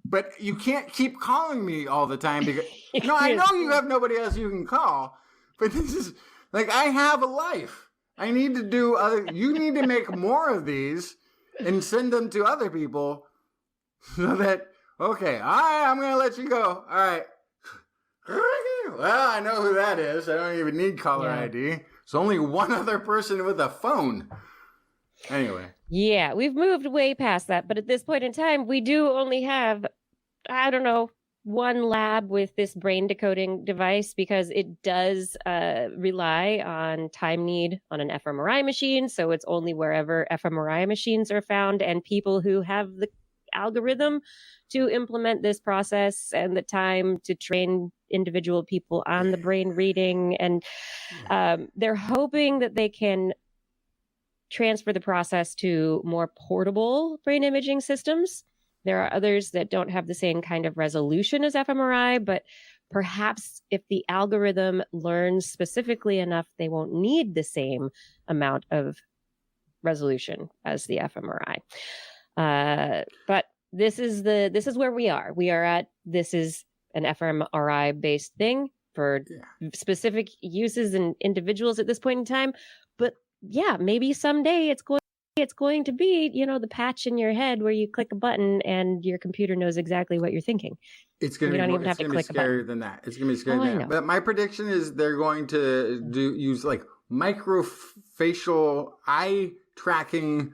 but you can't keep calling me all the time because no, I know you have nobody else you can call, but this is like I have a life. I need to do other. You need to make more of these and send them to other people so that okay, I'm gonna let you go. All right. Well, I know who that is. I don't even need caller ID. It's only one other person with a phone. Anyway. Yeah, we've moved way past that. But at this point in time, we do only have, I don't know, one lab with this brain decoding device because it does rely on time need on an fMRI machine. So it's only wherever fMRI machines are found and people who have the algorithm to implement this process and the time to train individual people on the brain reading. And they're hoping that they can transfer the process to more portable brain imaging systems. There are others that don't have the same kind of resolution as fMRI, but perhaps if the algorithm learns specifically enough, they won't need the same amount of resolution as the fMRI. But this is where we are. We are at, this is an fMRI based thing for specific uses in individuals at this point in time. But yeah, maybe someday it's going to be, the patch in your head where you click a button and your computer knows exactly what you're thinking. It's going to be even have to click a button. scarier than that. It's going to be scarier than that. But my prediction is they're going to use like microfacial eye tracking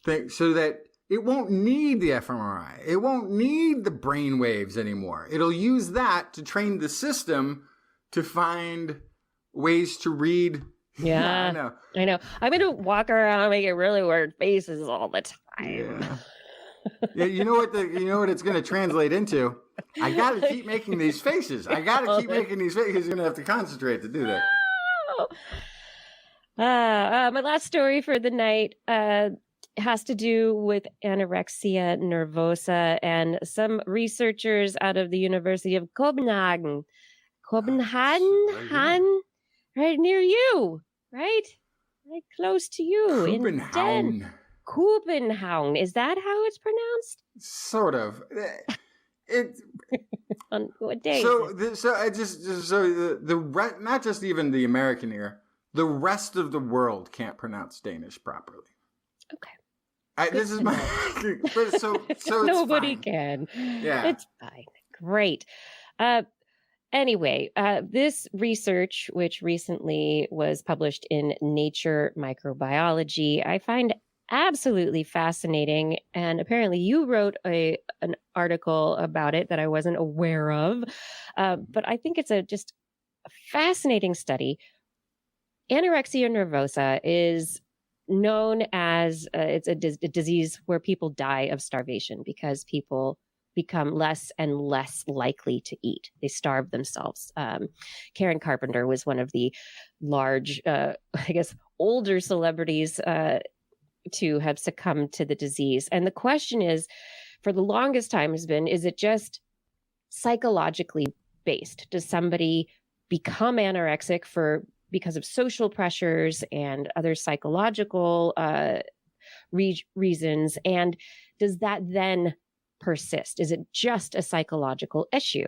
thing so that it won't need the fMRI. It won't need the brain waves anymore. It'll use that to train the system to find ways to read. Yeah, I know. I'm going to walk around making really weird faces all the time. Yeah, you know what it's going to translate into? I got to keep making these faces. I got to keep making these faces. You're going to have to concentrate to do that. My last story for the night has to do with anorexia nervosa and some researchers out of the University of Copenhagen, right near you, right close to you in Copenhagen. Is that how it's pronounced? Sort of. It. On what day? Not just even the American ear, the rest of the world can't pronounce Danish properly. Okay. This is my. so nobody fine. Can. Yeah, it's fine. Great. Anyway, this research, which recently was published in Nature Microbiology, I find absolutely fascinating. And apparently you wrote an article about it that I wasn't aware of. But I think it's just a fascinating study. Anorexia nervosa is known as, it's a disease where people die of starvation because people become less and less likely to eat. They starve themselves. Karen Carpenter was one of the large, older celebrities to have succumbed to the disease. And the question is, for the longest time has been, is it just psychologically based? Does somebody become anorexic because of social pressures and other psychological reasons? And does that then persist? Is it just a psychological issue?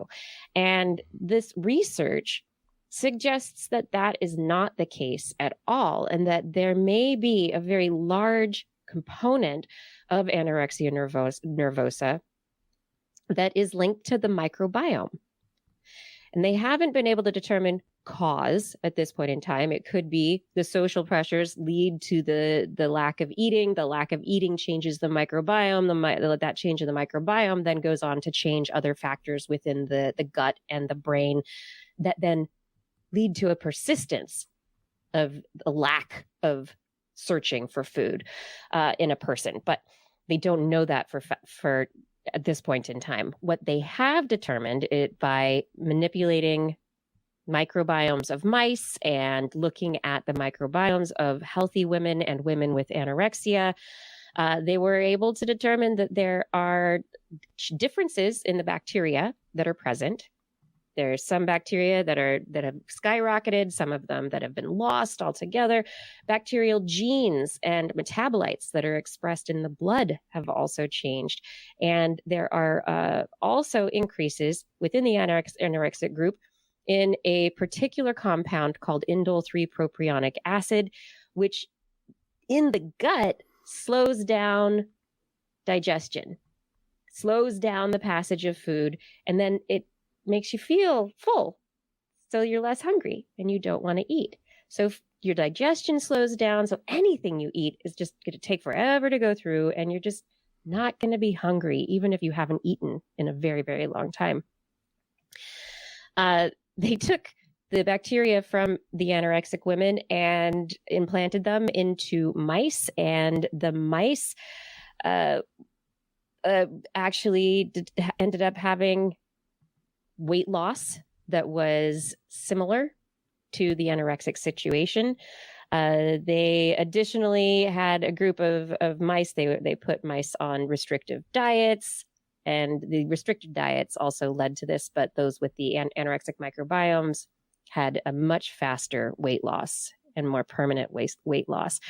And this research suggests that that is not the case at all, and that there may be a very large component of anorexia nervosa that is linked to the microbiome. And they haven't been able to determine cause at this point in time. It could be the social pressures lead to the lack of eating. The lack of eating changes the microbiome. That change in the microbiome then goes on to change other factors within the gut and the brain that then lead to a persistence of a lack of searching for food in a person. But they don't know that for at this point in time. What they have determined it by manipulating microbiomes of mice and looking at the microbiomes of healthy women and women with anorexia, they were able to determine that there are differences in the bacteria that are present. There's some bacteria that have skyrocketed, some of them that have been lost altogether. Bacterial genes and metabolites that are expressed in the blood have also changed. And there are also increases within the anorexic group in a particular compound called indole 3-propionic acid, which in the gut slows down digestion, slows down the passage of food, and then it makes you feel full. So you're less hungry and you don't want to eat. So your digestion slows down. So anything you eat is just going to take forever to go through, and you're just not going to be hungry, even if you haven't eaten in a very, very long time. They took the bacteria from the anorexic women and implanted them into mice, and the mice actually ended up having weight loss that was similar to the anorexic situation. They additionally had a group of mice. They put mice on restrictive diets, and the restricted diets also led to this, but those with the anorexic microbiomes had a much faster weight loss and more permanent weight loss.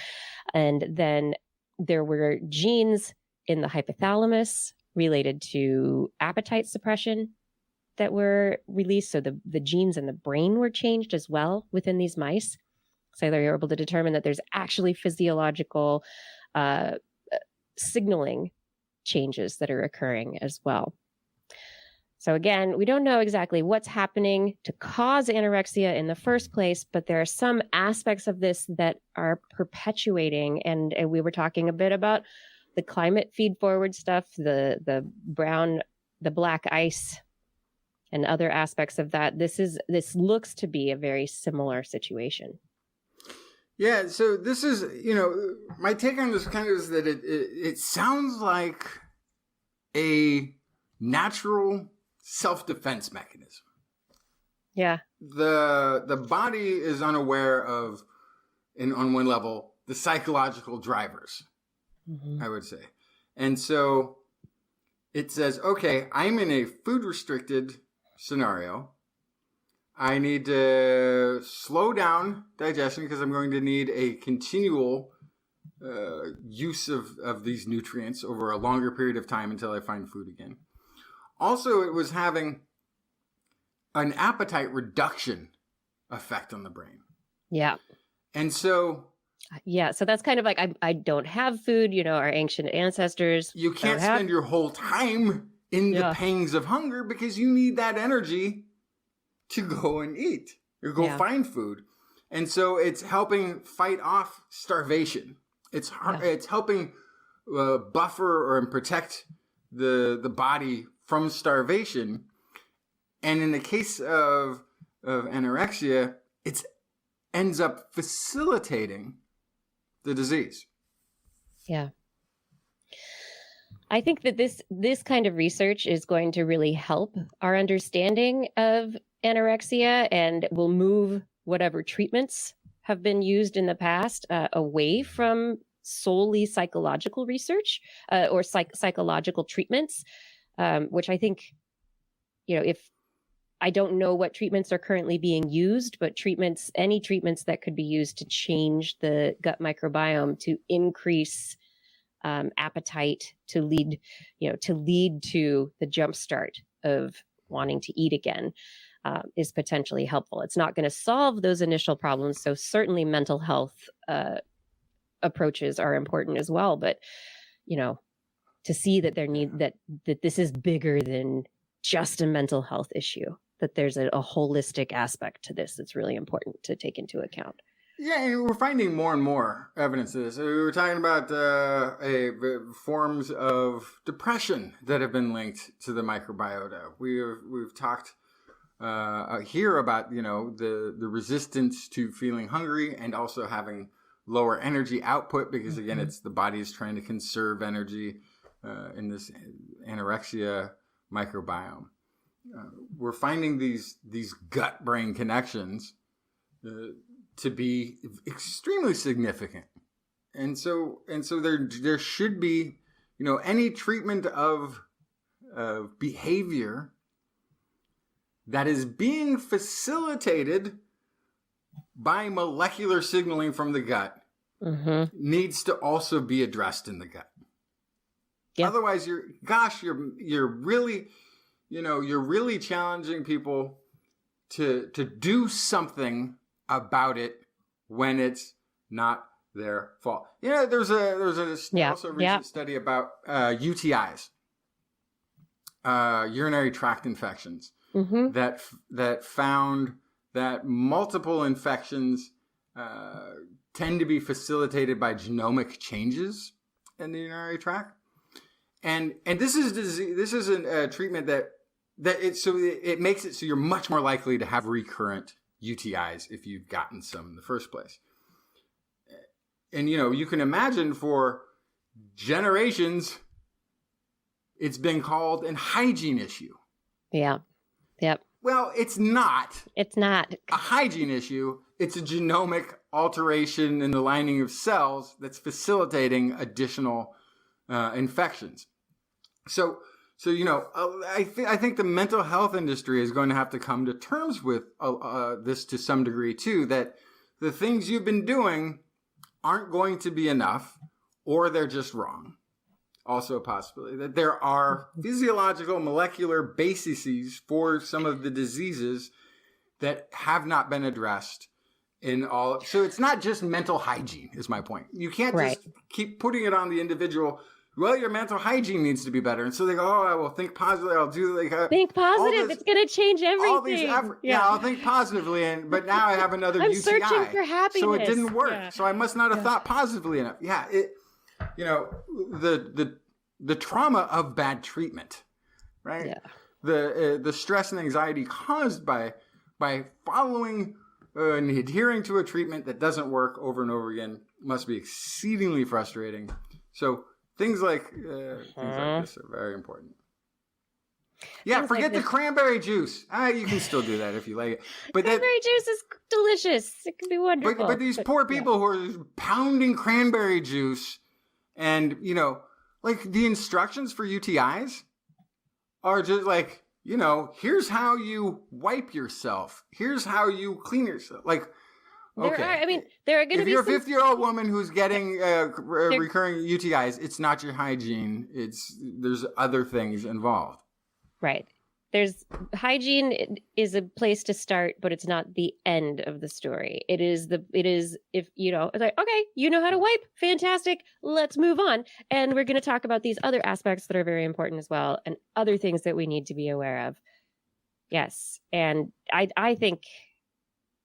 And then there were genes in the hypothalamus related to appetite suppression that were released. So the genes in the brain were changed as well within these mice. So they were able to determine that there's actually physiological signaling changes that are occurring as well. So again, we don't know exactly what's happening to cause anorexia in the first place, but there are some aspects of this that are perpetuating. And we were talking a bit about the climate feed forward stuff, the black ice, and other aspects of that. This looks to be a very similar situation. Yeah, so this is, my take on this kind of is that it sounds like a natural self-defense mechanism. Yeah. The body is unaware of, on one level, the psychological drivers, I would say. And so it says, okay, I'm in a food-restricted scenario. I need to slow down digestion because I'm going to need a continual use of these nutrients over a longer period of time until I find food again. Also, it was having an appetite reduction effect on the brain. Yeah. And so... Yeah, so that's kind of like, I don't have food, our ancient ancestors. You can't spend your whole time in the pangs of hunger because you need that energy to go and eat or go find food. And so it's helping fight off starvation. It's helping buffer or protect the body from starvation. And in the case of anorexia, it ends up facilitating the disease. Yeah. I think that this kind of research is going to really help our understanding of anorexia, and will move whatever treatments have been used in the past away from solely psychological research or psychological treatments, which I think, if I don't know what treatments are currently being used, but any treatments that could be used to change the gut microbiome to increase appetite, to lead to the jumpstart of wanting to eat again, is potentially helpful. It's not going to solve those initial problems. So certainly mental health approaches are important as well. But, to see that that this is bigger than just a mental health issue, that there's a holistic aspect to this that's really important to take into account. Yeah, and we're finding more and more evidence of this. We were talking about forms of depression that have been linked to the microbiota. We've talked here about the resistance to feeling hungry and also having lower energy output because again it's the body is trying to conserve energy in this anorexia microbiome. We're finding these gut brain connections to be extremely significant, and so there should be any treatment of behavior that is being facilitated by molecular signaling from the gut needs to also be addressed in the gut. Yeah. Otherwise, you're really, you're really challenging people to do something about it when it's not their fault. There's also a recent study about UTIs, urinary tract infections, that found that multiple infections tend to be facilitated by genomic changes in the urinary tract, and this is a treatment that it makes it so you're much more likely to have recurrent UTIs if you've gotten some in the first place. And you can imagine for generations, it's been called an hygiene issue. Yeah. Yep. Well, it's not. It's not a hygiene issue. It's a genomic alteration in the lining of cells that's facilitating additional infections. So I think the mental health industry is going to have to come to terms with this to some degree too. That the things you've been doing aren't going to be enough, or they're just wrong. Also a possibility that there are physiological molecular bases for some of the diseases that have not been addressed in all. So it's not just mental hygiene is my point. You can't just keep putting it on the individual. Well, your mental hygiene needs to be better. And so they go, I will think positively. I'll do think positive. It's going to change everything. All these I'll think positively. But now I have another UTI. I'm searching for happiness. So it didn't work. Yeah. So I must not have thought positively enough. Yeah. The trauma of bad treatment, right? Yeah. The stress and anxiety caused by following and adhering to a treatment that doesn't work over and over again must be exceedingly frustrating. So things like this are very important. Yeah, forget the cranberry juice. You can still do that if you like it. But cranberry juice is delicious. It can be wonderful. But these poor people who are pounding cranberry juice and, like the instructions for UTIs are just like, here's how you wipe yourself. Here's how you clean yourself. Like, okay. There are going to be. If you're a 50-year-old woman who's getting recurring UTIs, it's not your hygiene. There's other things involved. Right. There's hygiene is a place to start, but it's not the end of the story. It is if it's like, okay, you know how to wipe. Fantastic. Let's move on. And we're going to talk about these other aspects that are very important as well, and other things that we need to be aware of. Yes. And I think,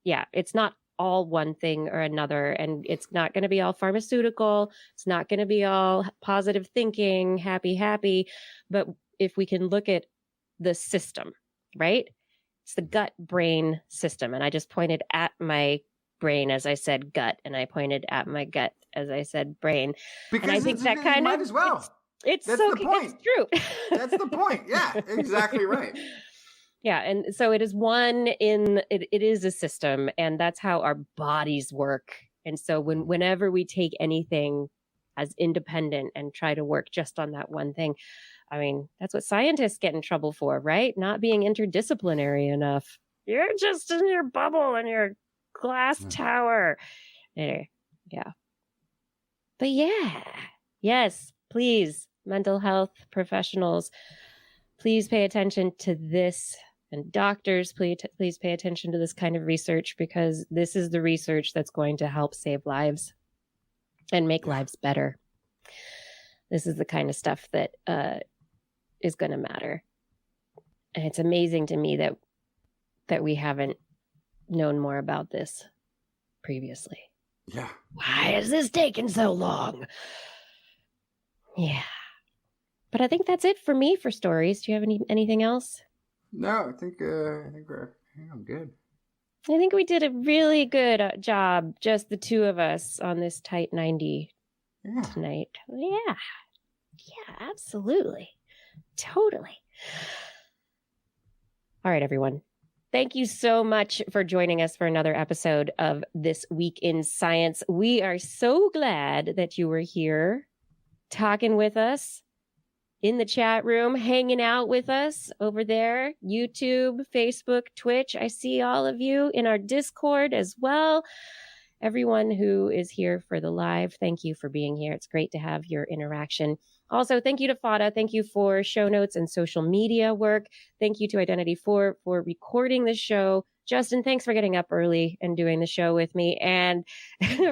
it's not all one thing or another, and it's not going to be all pharmaceutical. It's not going to be all positive thinking, happy. But if we can look at the system, right? It's the gut-brain system. And I just pointed at my brain as I said gut, and I pointed at my gut as I said brain. Because and I think that kind might of as well. It's That's the point. It's true. That's the point. Yeah, exactly right. Yeah, and so it is it is a system, and that's how our bodies work. And so whenever we take anything as independent and try to work just on that one thing, that's what scientists get in trouble for, right? Not being interdisciplinary enough. You're just in your bubble in your glass tower. Anyway, yeah. But yes, please, mental health professionals, please pay attention to this. And doctors, please pay attention to this kind of research, because this is the research that's going to help save lives and make lives better. This is the kind of stuff that is going to matter. And it's amazing to me that we haven't known more about this previously. Yeah. Why is this taking so long? Yeah. But I think that's it for me for stories. Do you have anything else? No, I think I'm good. I think we did a really good job, just the two of us, on this tight 90 tonight. Yeah, absolutely. Totally. All right, everyone. Thank you so much for joining us for another episode of This Week in Science. We are so glad that you were here talking with us. in the chat room, hanging out with us over there. YouTube, Facebook, Twitch. I see all of you in our Discord as well. Everyone who is here for the live, thank you for being here. It's great to have your interaction. Also, thank you to Fada. Thank you for show notes and social media work. Thank you to Identity 4 for recording the show. Justin, thanks for getting up early and doing the show with me. And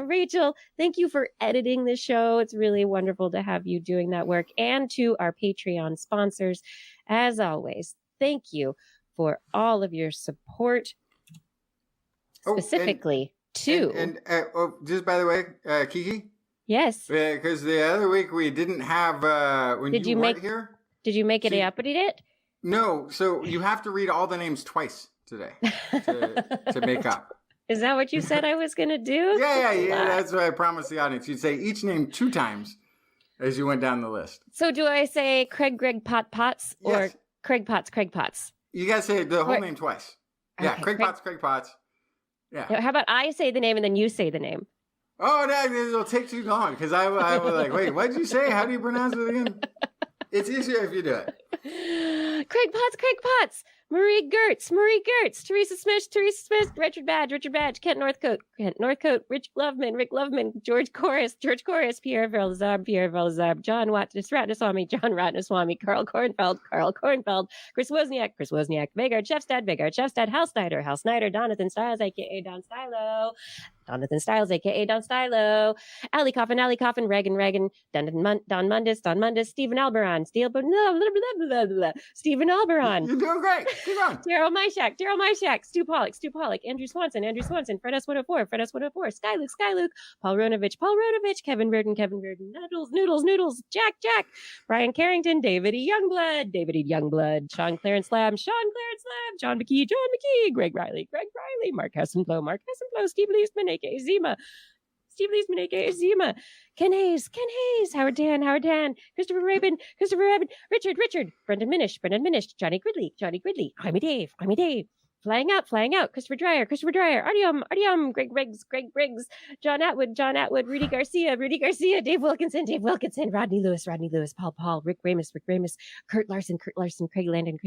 Rachel, thank you for editing the show. It's really wonderful to have you doing that work. And to our Patreon sponsors, as always, thank you for all of your support. Specifically just by the way, Kiki? Yes. Because the other week we didn't have, when you weren't here. Did you make it update it? No, so you have to read all the names twice today to make up. Is that what you said I was going to do? Yeah. That's what I promised the audience. You'd say each name 2 times as you went down the list. So do I say Craig Greg Potts or Yes. Craig Potts? You got to say the whole name twice. Yeah, Okay, Craig Potts. Yeah. How about I say the name and then you say the name? Oh, it'll take too long because I was like, wait, what did you say? How do you pronounce it again? It's easier if you do it. Craig Potts, Marie Gertz, Teresa Smith, Richard Badge, Kent Northcote, Rick Loveman, George Chorus, Pierre Velazar, John Ratnaswamy, Carl Kornfeld, Chris Wozniak, Vegard Chefstad, Hal Snyder, Donathan Styles, aka Don Stylo, Don Stylo, Ali Coffin, Reagan, Don Mundis, Stephen Alberon, Stephen Alberon. You're doing great. Keep on. Daryl Myshak, Stu Pollock, Andrew Swanson, Fred S104, Skyluke, Paul Ronovich, Kevin Reardon, Noodles, Jack, Brian Carrington, David E. Youngblood, Sean Clarence Lamb, John McKee, Greg Riley, Mark Hessenblow, Steve Leisman, aka Zima, Ken Hayes, Howard Dan, Christopher Rabin, Richard, Brendan Minish, Johnny Gridley, Jaime Dave, Flying out, Christopher Dreyer, Artyom, Greg Briggs, John Atwood, Rudy Garcia, Dave Wilkinson, Rodney Lewis, Paul, Rick Ramus, Kurt Larson, Craig Landon,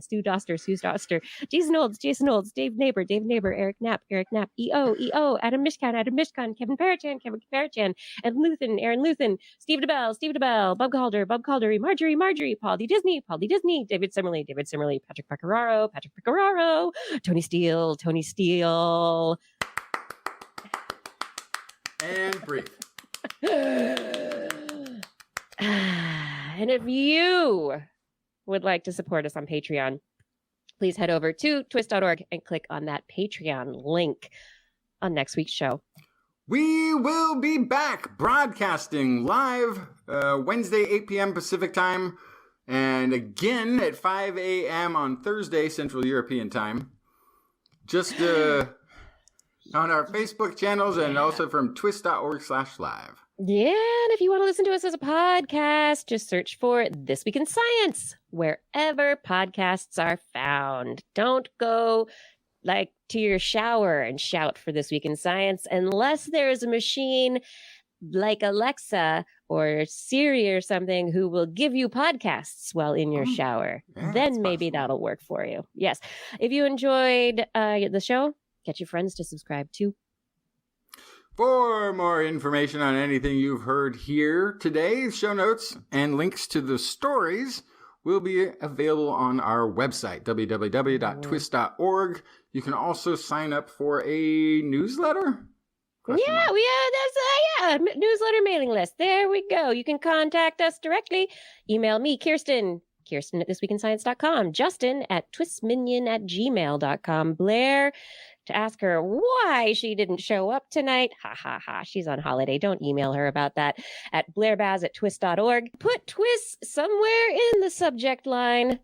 Stu Doster, Jason Olds, Dave Neighbor, Eric Knapp, EO, Adam Mishkan, Kevin Parachan, Aaron Luthen, Steve DeBell, Bob Calder, Marjorie, Paul D. Disney, David Simmerly, Patrick Pecoraro, Tony Steele. And breathe. And if you would like to support us on Patreon, please head over to twist.org and click on that Patreon link on next week's show. We will be back broadcasting live Wednesday, 8 p.m. Pacific time, and again at 5 a.m. on Thursday, Central European time. Just on our Facebook channels and also from twist.org/live. Yeah, and if you want to listen to us as a podcast, just search for This Week in Science wherever podcasts are found. Don't go to your shower and shout for This Week in Science unless there is a machine like Alexa or Siri or something who will give you podcasts while in your shower. Yeah, then maybe that'll work for you. Yes. If you enjoyed the show, get your friends to subscribe too. For more information on anything you've heard here today, show notes and links to the stories will be available on our website, www.twist.org. You can also sign up for a newsletter. Newsletter mailing list. There we go. You can contact us directly. Email me, Kirsten at thisweekinscience.com, Justin at twistminion@gmail.com, Blair to ask her why she didn't show up tonight. She's on holiday. Don't email her about that. At blairbaz@twist.org. Put TWIS somewhere in the subject line.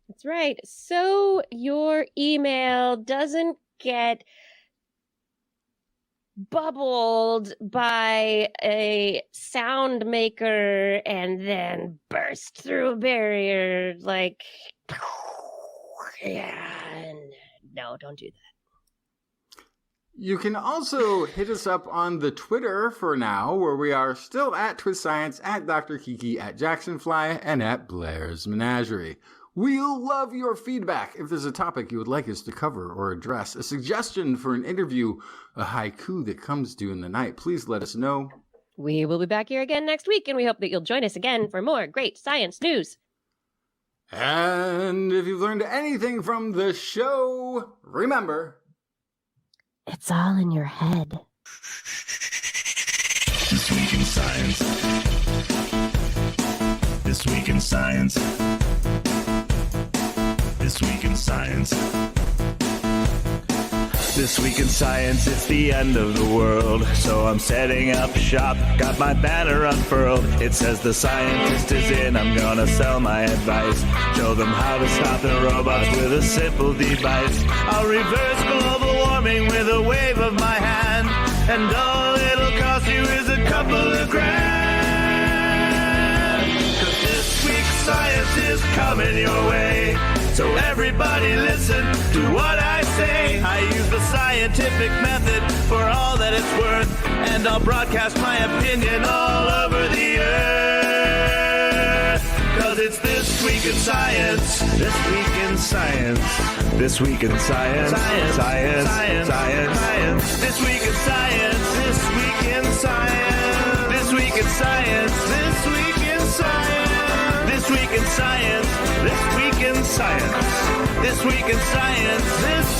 That's right. So your email doesn't get bubbled by a sound maker and then burst through a barrier no, don't do that. You can also hit us up on the Twitter for now, where we are still at TWIS Science, at Dr. Kiki, at Jacksonfly, and at Blair's Menagerie. We'll love your feedback. If there's a topic you would like us to cover or address, a suggestion for an interview, a haiku that comes due in the night, please let us know. We will be back here again next week, and we hope that you'll join us again for more great science news. And if you've learned anything from the show, remember... It's all in your head. This week in science. This week in science. This week in science. This week in science, it's the end of the world. So I'm setting up shop, got my banner unfurled. It says the scientist is in, I'm gonna sell my advice. Show them how to stop the robots with a simple device. I'll reverse global warming with a wave of my hand. And all it'll cost you is a couple of grand. 'Cause this week's science is coming your way. So everybody listen to what I say. I use the scientific method for all that it's worth. And I'll broadcast my opinion all over the earth. 'Cause it's This Week in Science. This Week in Science. This Week in Science. Science. Science. Science. Science. Science. This Week in Science. This Week in Science. This Week in Science. This Week in Science. This Week in Science. This Week in Science. This Week in Science. This